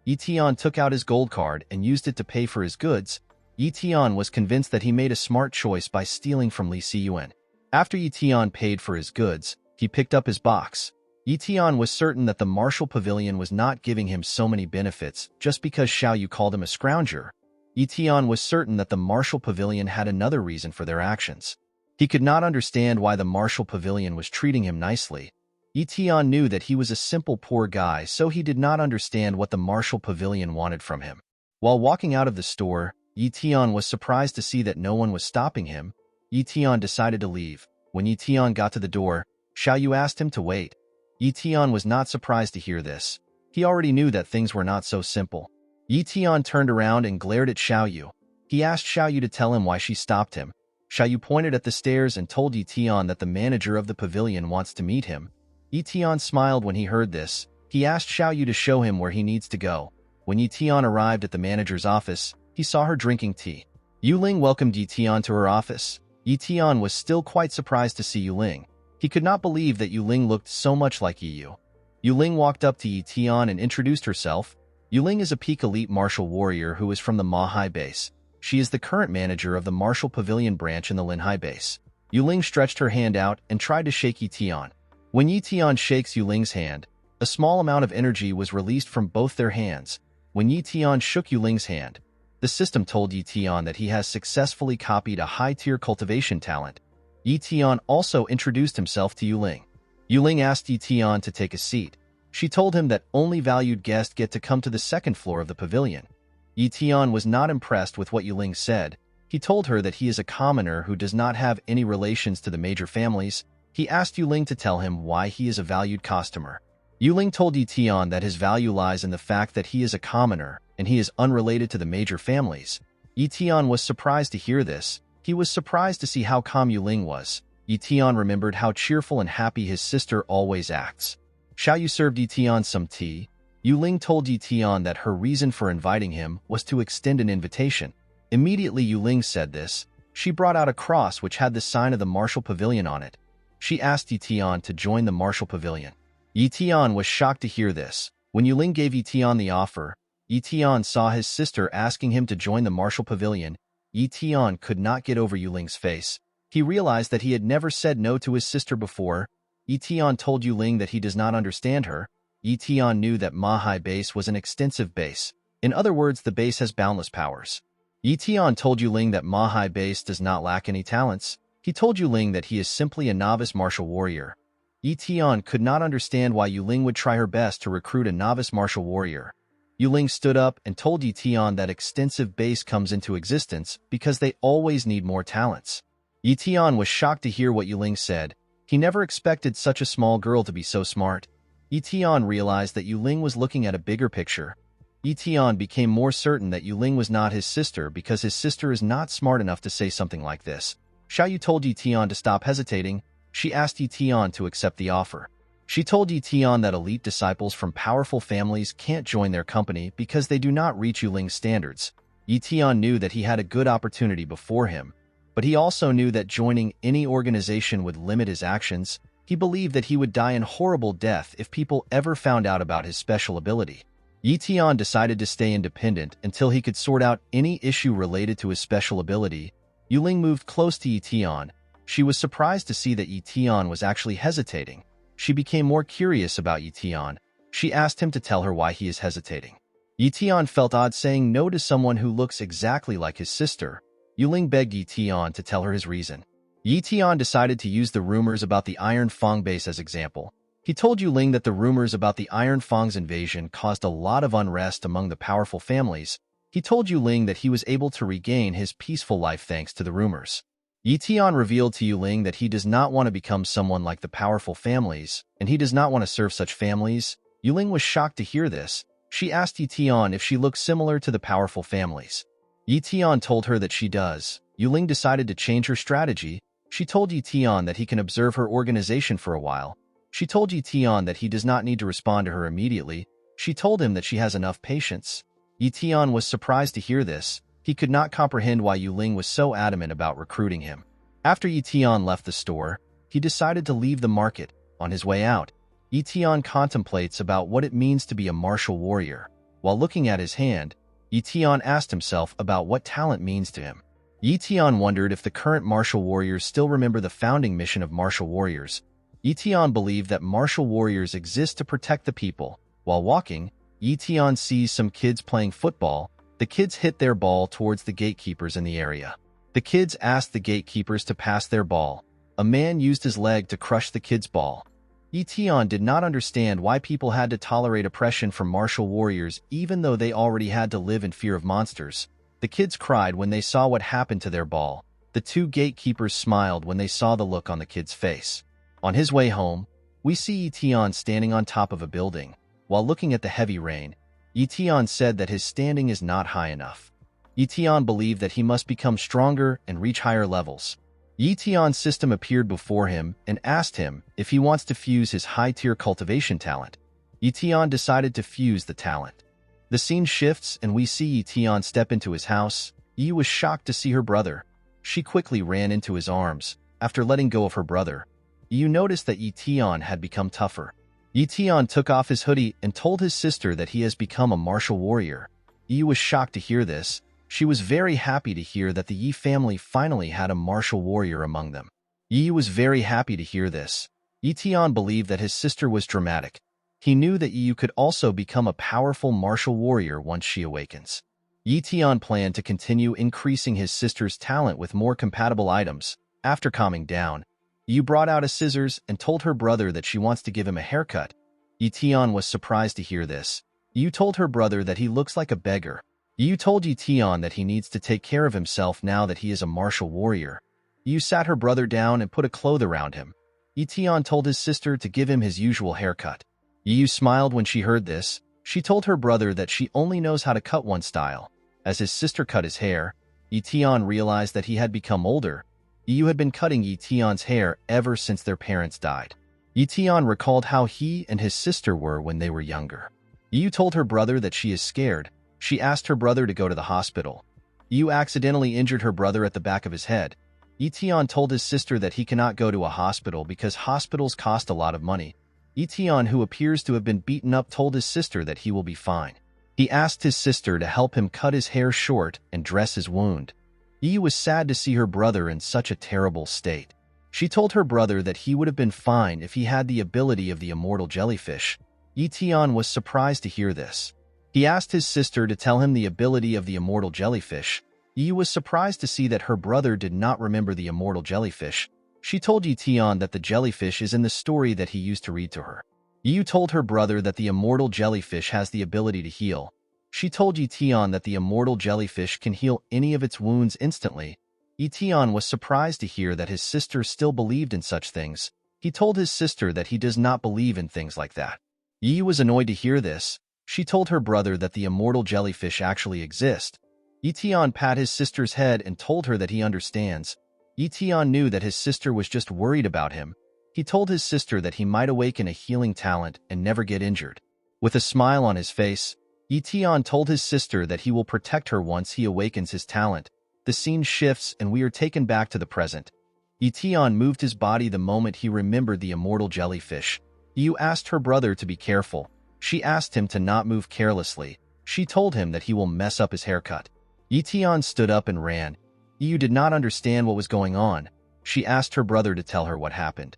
Ye Tian took out his gold card and used it to pay for his goods. Ye Tian was convinced that he made a smart choice by stealing from Li Siyuan. After Ye Tian paid for his goods, he picked up his box. Ye Tian was certain that the Martial Pavilion was not giving him so many benefits just because Xiao Yu called him a scrounger. Ye Tian was certain that the Martial Pavilion had another reason for their actions. He could not understand why the Martial Pavilion was treating him nicely. Ye Tian knew that he was a simple poor guy, so he did not understand what the Martial Pavilion wanted from him. While walking out of the store, Ye Tian was surprised to see that no one was stopping him. Ye Tian decided to leave. When Ye Tian got to the door, Xiao Yu asked him to wait. Ye Tian was not surprised to hear this. He already knew that things were not so simple. Ye Tian turned around and glared at Xiao Yu. He asked Xiao Yu to tell him why she stopped him. Xiao Yu pointed at the stairs and told Ye Tian that the manager of the pavilion wants to meet him. Ye Tian smiled when he heard this. He asked Xiao Yu to show him where he needs to go. When Ye Tian arrived at the manager's office, he saw her drinking tea. Yu Ling welcomed Ye Tian to her office. Ye Tian was still quite surprised to see Yu Ling. He could not believe that Yu Ling looked so much like Ye Yu. Yu Ling walked up to Ye Tian and introduced herself. Yu Ling is a peak elite martial warrior who is from the Ma-Hai base. She is the current manager of the Martial Pavilion branch in the Lin-Hai base. Yu Ling stretched her hand out and tried to shake Ye Tian. When Ye Tian shakes Yu Ling's hand, a small amount of energy was released from both their hands. When Ye Tian shook Yu Ling's hand, the system told Ye Tian that he has successfully copied a high-tier cultivation talent. Ye Tian also introduced himself to Yu Ling. Yu Ling asked Ye Tian to take a seat. She told him that only valued guests get to come to the second floor of the pavilion. Ye Tian was not impressed with what Yu Ling said. He told her that he is a commoner who does not have any relations to the major families. He asked Yu Ling to tell him why he is a valued customer. Yu Ling told Ye Tian that his value lies in the fact that he is a commoner and he is unrelated to the major families. Ye Tian was surprised to hear this. He was surprised to see how calm Yu Ling was. Ye Tian remembered how cheerful and happy his sister always acts. Xiao Yu served Ye Tian some tea. Yu Ling told Ye Tian that her reason for inviting him was to extend an invitation. Immediately Yu Ling said this, she brought out a cross which had the sign of the Martial Pavilion on it. She asked Ye Tian to join the Martial Pavilion. Ye Tian was shocked to hear this. When Yu Ling gave Ye Tian the offer, Ye Tian saw his sister asking him to join the Martial Pavilion. Ye Tian could not get over Yu Ling's face. He realized that he had never said no to his sister before. Ye Tian told Yu Ling that he does not understand her. Ye Tian knew that Ma-Hai base was an extensive base. In other words, the base has boundless powers. Ye Tian told Yu Ling that Ma-Hai base does not lack any talents. He told Yu Ling that he is simply a novice martial warrior. Ye Tian could not understand why Yu Ling would try her best to recruit a novice martial warrior. Yu Ling stood up and told Ye Tian that extensive base comes into existence because they always need more talents. Ye Tian was shocked to hear what Yu Ling said. He never expected such a small girl to be so smart. Ye Tian realized that Yu Ling was looking at a bigger picture. Ye Tian became more certain that Yu Ling was not his sister because his sister is not smart enough to say something like this. Xiao Yu told Ye Tian to stop hesitating. She asked Ye Tian to accept the offer. She told Ye Tian that elite disciples from powerful families can't join their company because they do not reach Yu Ling's standards. Ye Tian knew that he had a good opportunity before him. But he also knew that joining any organization would limit his actions. He believed that he would die in horrible death if people ever found out about his special ability. Ye Tian decided to stay independent until he could sort out any issue related to his special ability. Yuling moved close to Ye Tian. She was surprised to see that Ye Tian was actually hesitating. She became more curious about Ye Tian. She asked him to tell her why he is hesitating. Ye Tian felt odd saying no to someone who looks exactly like his sister. Yuling begged Ye Tian to tell her his reason. Ye Tian decided to use the rumors about the Iron Fang base as example. He told Yuling that the rumors about the Iron Fang's invasion caused a lot of unrest among the powerful families. He told Yuling that he was able to regain his peaceful life thanks to the rumors. Ye Tian revealed to Yuling that he does not want to become someone like the powerful families, and he does not want to serve such families. Yuling was shocked to hear this. She asked Ye Tian if she looked similar to the powerful families. Ye Tian told her that she does. Yuling decided to change her strategy. She told Ye Tian that he can observe her organization for a while. She told Ye Tian that he does not need to respond to her immediately. She told him that she has enough patience. Ye Tian was surprised to hear this. He could not comprehend why Yuling was so adamant about recruiting him. After Ye Tian left the store, he decided to leave the market. On his way out, Ye Tian contemplates about what it means to be a martial warrior. While looking at his hand, Ye Tian asked himself about what talent means to him. Ye Tian wondered if the current martial warriors still remember the founding mission of martial warriors. Ye Tian believed that martial warriors exist to protect the people. While walking, Ye Tian sees some kids playing football. The kids hit their ball towards the gatekeepers in the area. The kids asked the gatekeepers to pass their ball. A man used his leg to crush the kid's ball. Ye Tian did not understand why people had to tolerate oppression from martial warriors even though they already had to live in fear of monsters. The kids cried when they saw what happened to their ball. The two gatekeepers smiled when they saw the look on the kid's face. On his way home, we see Ye Tian standing on top of a building. While looking at the heavy rain, Ye Tian said that his standing is not high enough. Ye Tian believed that he must become stronger and reach higher levels. Ye Tian's system appeared before him and asked him if he wants to fuse his high-tier cultivation talent. Ye Tian decided to fuse the talent. The scene shifts and we see Ye Tian step into his house. Yi was shocked to see her brother. She quickly ran into his arms. After letting go of her brother, Yi noticed that Ye Tian had become tougher. Ye Tian took off his hoodie and told his sister that he has become a martial warrior. Yi was shocked to hear this. She was very happy to hear that the Yi family finally had a martial warrior among them. Yi was very happy to hear this. Ye Tian believed that his sister was dramatic. He knew that Yi could also become a powerful martial warrior once she awakens. Ye Tian planned to continue increasing his sister's talent with more compatible items. After calming down, Yi brought out a scissors and told her brother that she wants to give him a haircut. Ye Tian was surprised to hear this. Yi told her brother that he looks like a beggar. Yi told Ye Tian that he needs to take care of himself now that he is a martial warrior. Yi sat her brother down and put a cloth around him. Ye Tian told his sister to give him his usual haircut. Yi smiled when she heard this. She told her brother that she only knows how to cut one style. As his sister cut his hair, Ye Tian realized that he had become older. Yi had been cutting Ye Tian's hair ever since their parents died. Ye Tian recalled how he and his sister were when they were younger. Yi told her brother that she is scared. She asked her brother to go to the hospital. Yi accidentally injured her brother at the back of his head. Ye Tian told his sister that he cannot go to a hospital because hospitals cost a lot of money. Ye Tian, who appears to have been beaten up, told his sister that he will be fine. He asked his sister to help him cut his hair short and dress his wound. Yi was sad to see her brother in such a terrible state. She told her brother that he would have been fine if he had the ability of the immortal jellyfish. Ye Tian was surprised to hear this. He asked his sister to tell him the ability of the immortal jellyfish. Yi was surprised to see that her brother did not remember the immortal jellyfish. She told Ye Tian that the jellyfish is in the story that he used to read to her. Yi told her brother that the immortal jellyfish has the ability to heal. She told Ye Tian that the immortal jellyfish can heal any of its wounds instantly. Ye Tian was surprised to hear that his sister still believed in such things. He told his sister that he does not believe in things like that. Yi was annoyed to hear this. She told her brother that the immortal jellyfish actually exist. Ye Tian pat his sister's head and told her that he understands. Ye Tian knew that his sister was just worried about him. He told his sister that he might awaken a healing talent and never get injured. With a smile on his face, Ye Tian told his sister that he will protect her once he awakens his talent. The scene shifts and we are taken back to the present. Ye Tian moved his body the moment he remembered the immortal jellyfish. Yu asked her brother to be careful. She asked him to not move carelessly. She told him that he will mess up his haircut. Ye Tian stood up and ran. Yu did not understand what was going on. She asked her brother to tell her what happened.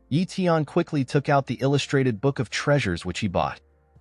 Ye Tian quickly took out the illustrated book of treasures which he bought.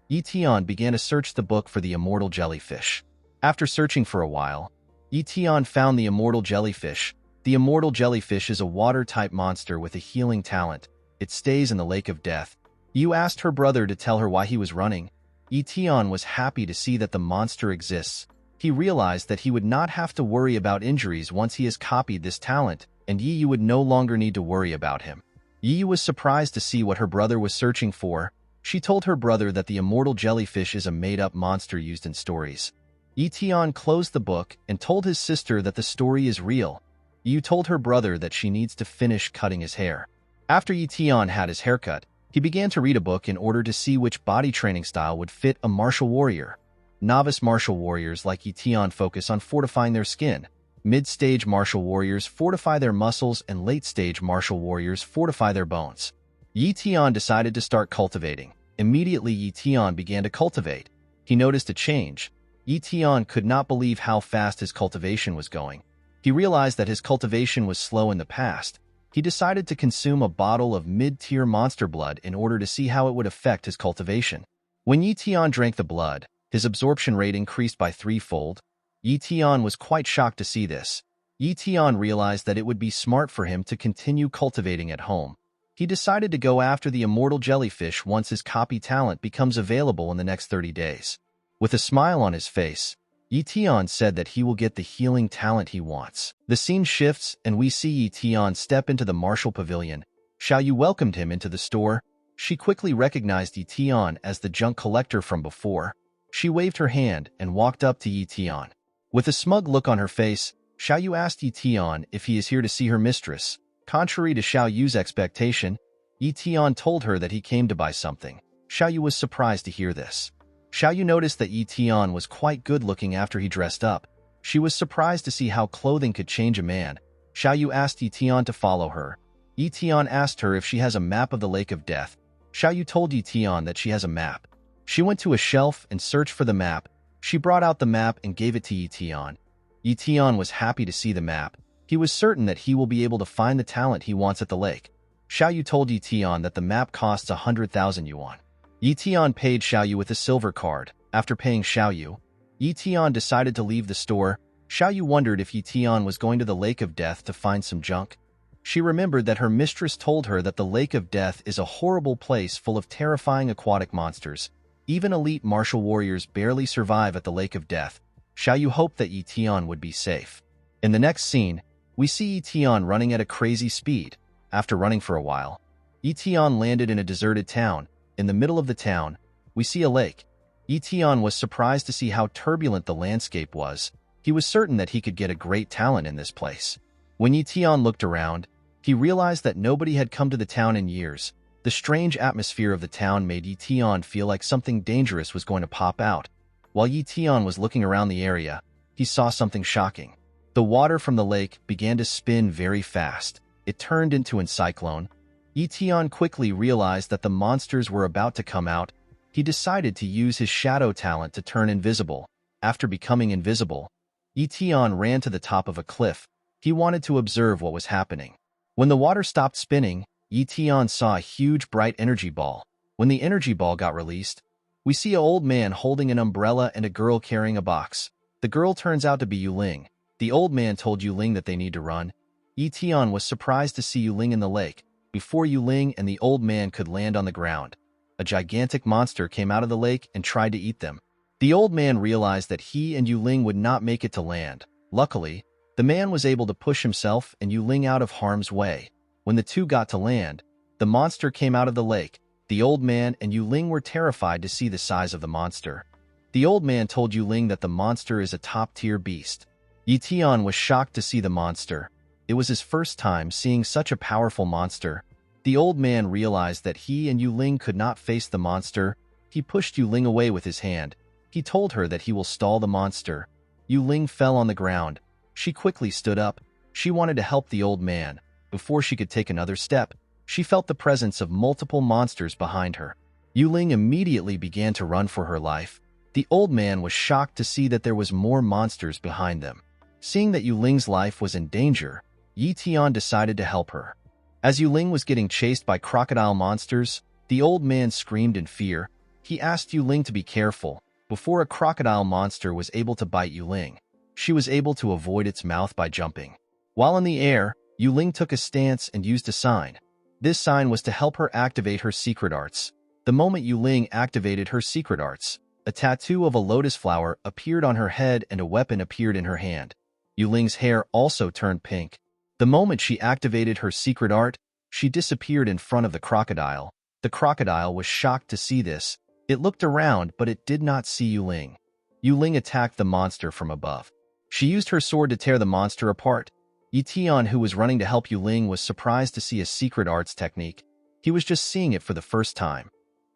Ye Tian began to search the book for the immortal jellyfish. After searching for a while, Ye Tian found the immortal jellyfish. The immortal jellyfish is a water-type monster with a healing talent. It stays in the lake of death. Yu asked her brother to tell her why he was running. Ye Tian was happy to see that the monster exists. He realized that he would not have to worry about injuries once he has copied this talent, and Yu would no longer need to worry about him. Yu was surprised to see what her brother was searching for. She told her brother that the immortal jellyfish is a made-up monster used in stories. Ye Tian closed the book and told his sister that the story is real. Yu told her brother that she needs to finish cutting his hair. After Ye Tian had his haircut, he began to read a book in order to see which body training style would fit a martial warrior. Novice martial warriors like Ye Tian focus on fortifying their skin. Mid-stage martial warriors fortify their muscles, and late-stage martial warriors fortify their bones. Ye Tian decided to start cultivating. Immediately, Ye Tian began to cultivate. He noticed a change. Ye Tian could not believe how fast his cultivation was going. He realized that his cultivation was slow in the past. He decided to consume a bottle of mid-tier monster blood in order to see how it would affect his cultivation. When Ye Tian drank the blood, his absorption rate increased by threefold. Ye Tian was quite shocked to see this. Ye Tian realized that it would be smart for him to continue cultivating at home. He decided to go after the immortal jellyfish once his copy talent becomes available in the next 30 days. With a smile on his face, Ye Tian said that he will get the healing talent he wants. The scene shifts and we see Ye Tian step into the martial pavilion. Xiaoyu welcomed him into the store. She quickly recognized Ye Tian as the junk collector from before. She waved her hand and walked up to Ye Tian. With a smug look on her face, Xiaoyu asked Ye Tian if he is here to see her mistress. Contrary to Xiaoyu's expectation, Ye Tian told her that he came to buy something. Xiaoyu was surprised to hear this. Xiaoyu noticed that Ye Tian was quite good-looking after he dressed up. She was surprised to see how clothing could change a man. Xiaoyu asked Ye Tian to follow her. Ye Tian asked her if she has a map of the Lake of Death. Xiaoyu told Ye Tian that she has a map. She went to a shelf and searched for the map. She brought out the map and gave it to Ye Tian. Ye Tian was happy to see the map. He was certain that he will be able to find the talent he wants at the lake. Xiaoyu told Ye Tian that the map costs 100,000 yuan. Ye Tian paid Xiaoyu with a silver card. After paying Xiaoyu, Ye Tian decided to leave the store. Xiaoyu wondered if Ye Tian was going to the Lake of Death to find some junk. She remembered that her mistress told her that the Lake of Death is a horrible place full of terrifying aquatic monsters. Even elite martial warriors barely survive at the Lake of Death. Xiaoyu hoped that Ye Tian would be safe. In the next scene, we see Ye Tian running at a crazy speed. After running for a while, Ye Tian landed in a deserted town. In the middle of the town, we see a lake. Ye Tian was surprised to see how turbulent the landscape was. He was certain that he could get a great talent in this place. When Ye Tian looked around, he realized that nobody had come to the town in years. The strange atmosphere of the town made Ye Tian feel like something dangerous was going to pop out. While Ye Tian was looking around the area, he saw something shocking. The water from the lake began to spin very fast. It turned into a cyclone. Ye Tian quickly realized that the monsters were about to come out. He decided to use his shadow talent to turn invisible. After becoming invisible, Ye Tian ran to the top of a cliff. He wanted to observe what was happening. When the water stopped spinning, Ye Tian saw a huge bright energy ball. When the energy ball got released, we see an old man holding an umbrella and a girl carrying a box. The girl turns out to be Yuling. The old man told Yuling that they need to run. Ye Tian was surprised to see Yuling in the lake. Before Yuling and the old man could land on the ground, a gigantic monster came out of the lake and tried to eat them. The old man realized that he and Yuling would not make it to land. Luckily, the man was able to push himself and Yuling out of harm's way. When the two got to land, the monster came out of the lake. The old man and Yuling were terrified to see the size of the monster. The old man told Yuling that the monster is a top-tier beast. Ye Tian was shocked to see the monster. It was his first time seeing such a powerful monster. The old man realized that he and Yuling could not face the monster. He pushed Yuling away with his hand. He told her that he will stall the monster. Yuling fell on the ground. She quickly stood up. She wanted to help the old man. Before she could take another step, she felt the presence of multiple monsters behind her. Yuling immediately began to run for her life. The old man was shocked to see that there was more monsters behind them. Seeing that Yuling's life was in danger, Ye Tian decided to help her. As Yuling was getting chased by crocodile monsters, the old man screamed in fear. He asked Yuling to be careful. Before a crocodile monster was able to bite Yuling, she was able to avoid its mouth by jumping. While in the air, Yuling took a stance and used a sign. This sign was to help her activate her secret arts. The moment Yuling activated her secret arts, a tattoo of a lotus flower appeared on her head and a weapon appeared in her hand. Yuling's hair also turned pink. The moment she activated her secret art, she disappeared in front of the crocodile. The crocodile was shocked to see this. It looked around, but it did not see Yuling. Yuling attacked the monster from above. She used her sword to tear the monster apart. Ye Tian, who was running to help Yuling, was surprised to see a secret arts technique. He was just seeing it for the first time.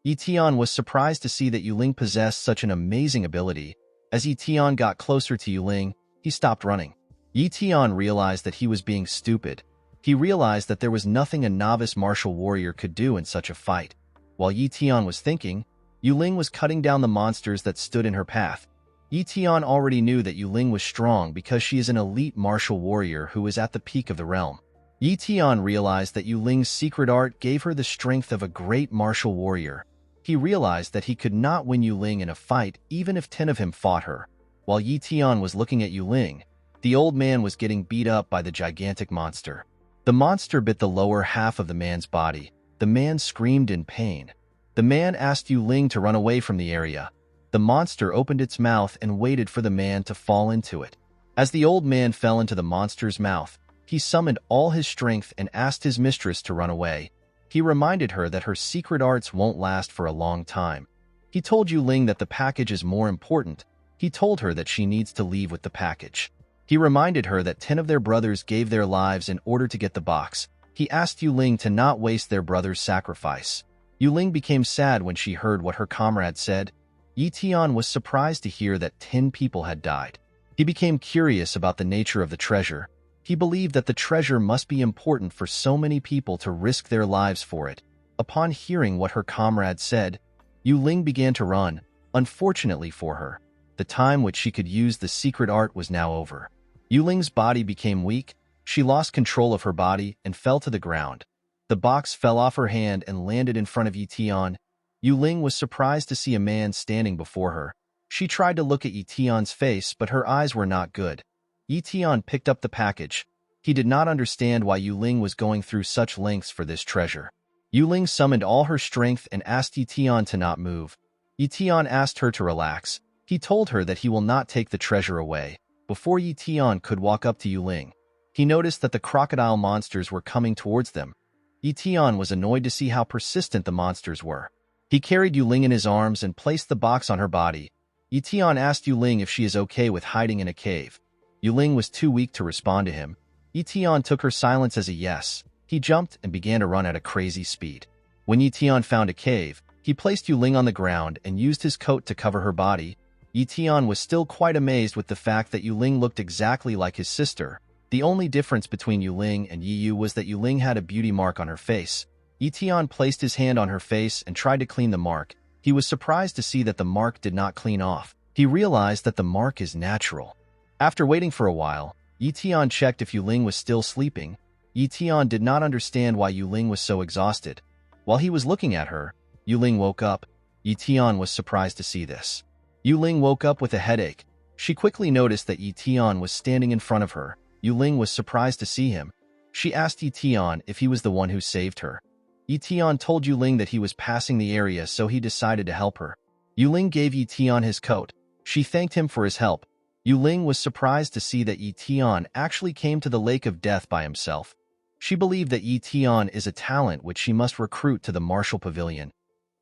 Ye Tian was surprised to see that Yuling possessed such an amazing ability. As Ye Tian got closer to Yuling, he stopped running. Ye Tian realized that he was being stupid. He realized that there was nothing a novice martial warrior could do in such a fight. While Ye Tian was thinking, Yuling was cutting down the monsters that stood in her path. Ye Tian already knew that Yuling was strong because she is an elite martial warrior who is at the peak of the realm. Ye Tian realized that Yuling's secret art gave her the strength of a great martial warrior. He realized that he could not win Yuling in a fight even if 10 of him fought her. While Ye Tian was looking at Yuling, the old man was getting beat up by the gigantic monster. The monster bit the lower half of the man's body. The man screamed in pain. The man asked Yuling to run away from the area. The monster opened its mouth and waited for the man to fall into it. As the old man fell into the monster's mouth, he summoned all his strength and asked his mistress to run away. He reminded her that her secret arts won't last for a long time. He told Yuling that the package is more important. He told her that she needs to leave with the package. He reminded her that 10 of their brothers gave their lives in order to get the box. He asked Yuling to not waste their brother's sacrifice. Yuling became sad when she heard what her comrade said. Ye Tian was surprised to hear that 10 people had died. He became curious about the nature of the treasure. He believed that the treasure must be important for so many people to risk their lives for it. Upon hearing what her comrade said, Yuling began to run. Unfortunately for her, the time which she could use the secret art was now over. Yuling's body became weak. She lost control of her body and fell to the ground. The box fell off her hand and landed in front of Ye Tian. Yuling was surprised to see a man standing before her. She tried to look at Ye Tian's face, but her eyes were not good. Ye Tian picked up the package. He did not understand why Yuling was going through such lengths for this treasure. Yuling summoned all her strength and asked Ye Tian to not move. Ye Tian asked her to relax. He told her that he will not take the treasure away. Before Ye Tian could walk up to Yuling, he noticed that the crocodile monsters were coming towards them. Ye Tian was annoyed to see how persistent the monsters were. He carried Yuling in his arms and placed the box on her body. Ye Tian asked Yuling if she is okay with hiding in a cave. Yuling was too weak to respond to him. Ye Tian took her silence as a yes. He jumped and began to run at a crazy speed. When Ye Tian found a cave, he placed Yuling on the ground and used his coat to cover her body. Ye Tian was still quite amazed with the fact that Yuling looked exactly like his sister. The only difference between Yuling and Yi Yu was that Yuling had a beauty mark on her face. Ye Tian placed his hand on her face and tried to clean the mark. He was surprised to see that the mark did not clean off. He realized that the mark is natural. After waiting for a while, Ye Tian checked if Yuling was still sleeping. Ye Tian did not understand why Yuling was so exhausted. While he was looking at her, Yuling woke up. Ye Tian was surprised to see this. Yuling woke up with a headache. She quickly noticed that Ye Tian was standing in front of her. Yuling was surprised to see him. She asked Ye Tian if he was the one who saved her. Ye Tian told Yuling that he was passing the area, so he decided to help her. Yuling gave Ye Tian his coat. She thanked him for his help. Yuling was surprised to see that Ye Tian actually came to the Lake of Death by himself. She believed that Ye Tian is a talent which she must recruit to the martial pavilion.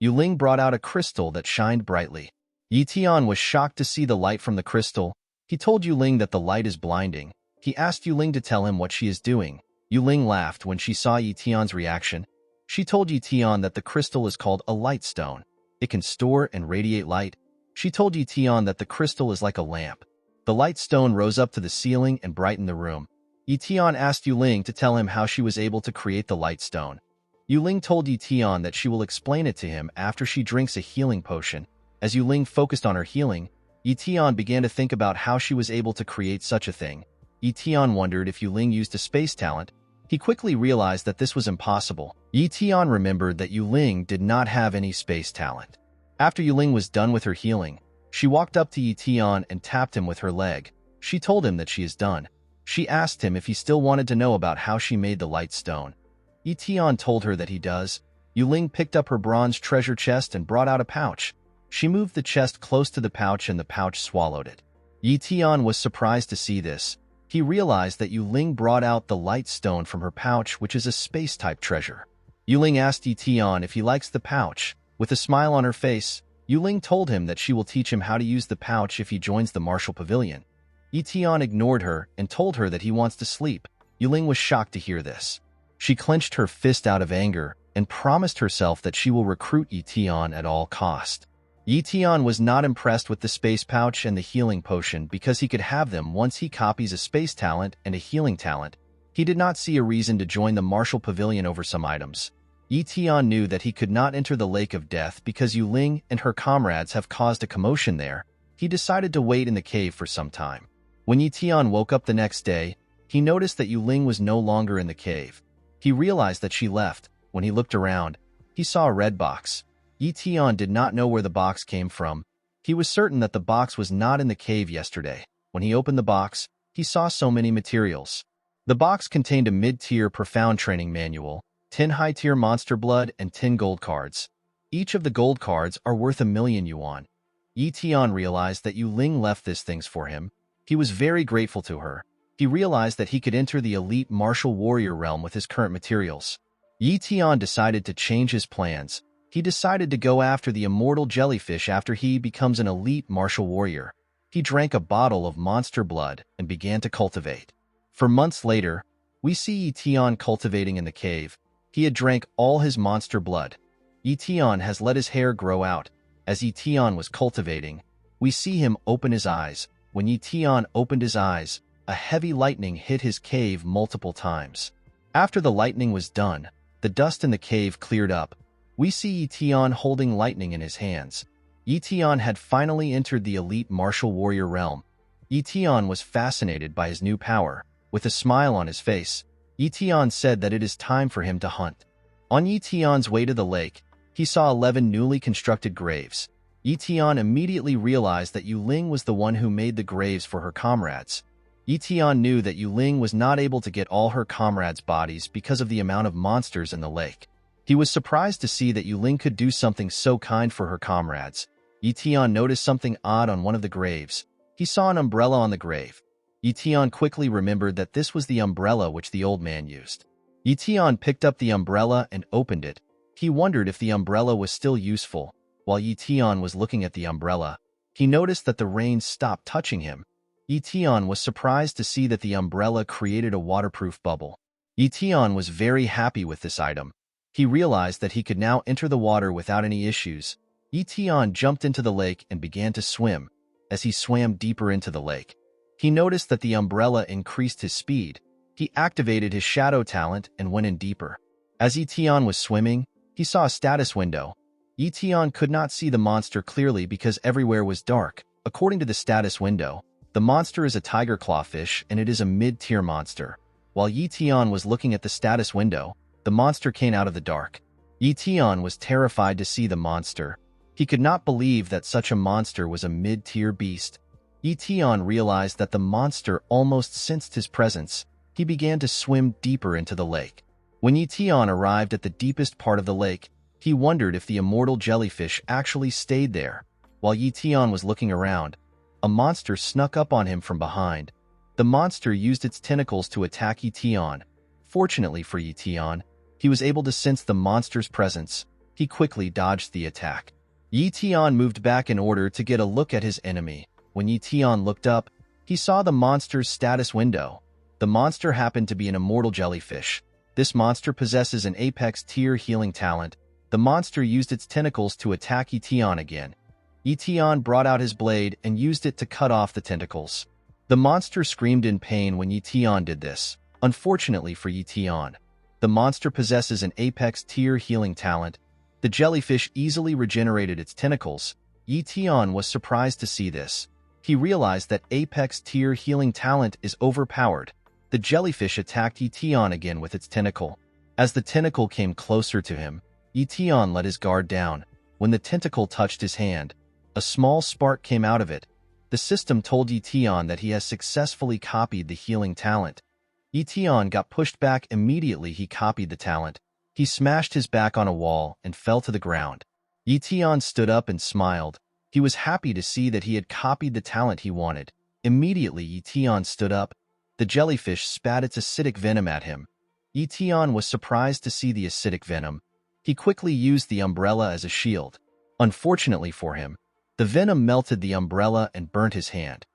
Yuling brought out a crystal that shined brightly. Ye Tian was shocked to see the light from the crystal. He told Yuling that the light is blinding. He asked Yuling to tell him what she is doing. Yuling laughed when she saw Ye Tian's reaction. She told Ye Tian that the crystal is called a light stone. It can store and radiate light. She told Ye Tian that the crystal is like a lamp. The light stone rose up to the ceiling and brightened the room. Ye Tian asked Yuling to tell him how she was able to create the light stone. Yuling told Ye Tian that she will explain it to him after she drinks a healing potion. As Yuling focused on her healing, Ye Tian began to think about how she was able to create such a thing. Ye Tian wondered if Yuling used a space talent. He quickly realized that this was impossible. Ye Tian remembered that Yuling did not have any space talent. After Yuling was done with her healing, she walked up to Ye Tian and tapped him with her leg. She told him that she is done. She asked him if he still wanted to know about how she made the light stone. Ye Tian told her that he does. Yuling picked up her bronze treasure chest and brought out a pouch. She moved the chest close to the pouch and the pouch swallowed it. Ye Tian was surprised to see this. He realized that Yuling brought out the light stone from her pouch, which is a space-type treasure. Yuling asked Ye Tian if he likes the pouch. With a smile on her face, Yuling told him that she will teach him how to use the pouch if he joins the martial pavilion. Ye Tian ignored her and told her that he wants to sleep. Yuling was shocked to hear this. She clenched her fist out of anger and promised herself that she will recruit Ye Tian at all cost. Ye Tian was not impressed with the space pouch and the healing potion because he could have them once he copies a space talent and a healing talent. He did not see a reason to join the martial pavilion over some items. Ye Tian knew that he could not enter the Lake of Death because Yuling and her comrades have caused a commotion there. He decided to wait in the cave for some time. When Ye Tian woke up the next day, he noticed that Yuling was no longer in the cave. He realized that she left. When he looked around, he saw a red box. Ye Tian did not know where the box came from. He was certain that the box was not in the cave yesterday. When he opened the box, he saw so many materials. The box contained a mid-tier profound training manual, 10 high-tier monster blood, and 10 gold cards. Each of the gold cards are worth 1,000,000 yuan. Ye Tian realized that Yuling left these things for him. He was very grateful to her. He realized that he could enter the elite martial warrior realm with his current materials. Ye Tian decided to change his plans. He decided to go after the immortal jellyfish after he becomes an elite martial warrior. He drank a bottle of monster blood and began to cultivate. For months later, we see Ye Tian cultivating in the cave. He had drank all his monster blood. Ye Tian has let his hair grow out. As Ye Tian was cultivating, we see him open his eyes. When Ye Tian opened his eyes, a heavy lightning hit his cave multiple times. After the lightning was done, the dust in the cave cleared up. We see Ye Tian holding lightning in his hands. Ye Tian had finally entered the elite martial warrior realm. Ye Tian was fascinated by his new power. With a smile on his face, Ye Tian said that it is time for him to hunt. On Ye Tian's way to the lake, he saw 11 newly constructed graves. Ye Tian immediately realized that Yuling was the one who made the graves for her comrades. Ye Tian knew that Yuling was not able to get all her comrades' bodies because of the amount of monsters in the lake. He was surprised to see that Yuling could do something so kind for her comrades. Ye Tian noticed something odd on one of the graves. He saw an umbrella on the grave. Ye Tian quickly remembered that this was the umbrella which the old man used. Ye Tian picked up the umbrella and opened it. He wondered if the umbrella was still useful. While Ye Tian was looking at the umbrella, he noticed that the rain stopped touching him. Ye Tian was surprised to see that the umbrella created a waterproof bubble. Ye Tian was very happy with this item. He realized that he could now enter the water without any issues. Ye Tian jumped into the lake and began to swim. As he swam deeper into the lake, he noticed that the umbrella increased his speed. He activated his shadow talent and went in deeper. As Ye Tian was swimming, he saw a status window. Ye Tian could not see the monster clearly because everywhere was dark. According to the status window, the monster is a tiger clawfish and it is a mid-tier monster. While Ye Tian was looking at the status window, the monster came out of the dark. Ye Tian was terrified to see the monster. He could not believe that such a monster was a mid-tier beast. Ye Tian realized that the monster almost sensed his presence. He began to swim deeper into the lake. When Ye Tian arrived at the deepest part of the lake, he wondered if the immortal jellyfish actually stayed there. While Ye Tian was looking around, a monster snuck up on him from behind. The monster used its tentacles to attack Ye Tian. Fortunately for Ye Tian, he was able to sense the monster's presence. He quickly dodged the attack. Ye Tian moved back in order to get a look at his enemy. When Ye Tian looked up, he saw the monster's status window. The monster happened to be an immortal jellyfish. This monster possesses an apex tier healing talent. The monster used its tentacles to attack Ye Tian again. Ye Tian brought out his blade and used it to cut off the tentacles. The monster screamed in pain when Ye Tian did this. Unfortunately for Ye Tian, the monster possesses an apex tier healing talent. The jellyfish easily regenerated its tentacles. Ye Tian was surprised to see this. He realized that apex tier healing talent is overpowered. The jellyfish attacked Ye Tian again with its tentacle. As the tentacle came closer to him, Ye Tian let his guard down. When the tentacle touched his hand, a small spark came out of it. The system told Ye Tian that he has successfully copied the healing talent. Ye Tian got pushed back immediately. He copied the talent. He smashed his back on a wall and fell to the ground. Ye Tian stood up and smiled. He was happy to see that he had copied the talent he wanted. Immediately, Ye Tian stood up. The jellyfish spat its acidic venom at him. Ye Tian was surprised to see the acidic venom. He quickly used the umbrella as a shield. Unfortunately for him, the venom melted the umbrella and burnt his hand.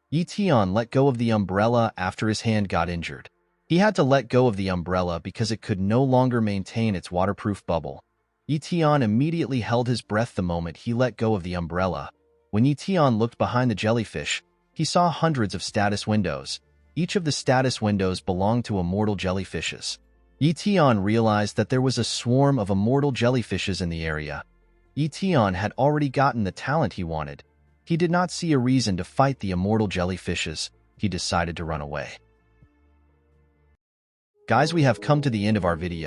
Ye Tian let go of the umbrella after his hand got injured. He had to let go of the umbrella because it could no longer maintain its waterproof bubble. Ye Tian immediately held his breath the moment he let go of the umbrella. When Ye Tian looked behind the jellyfish, he saw hundreds of status windows. Each of the status windows belonged to immortal jellyfishes. Ye Tian realized that there was a swarm of immortal jellyfishes in the area. Ye Tian had already gotten the talent he wanted. He did not see a reason to fight the immortal jellyfishes. He decided to run away. Guys, we have come to the end of our video.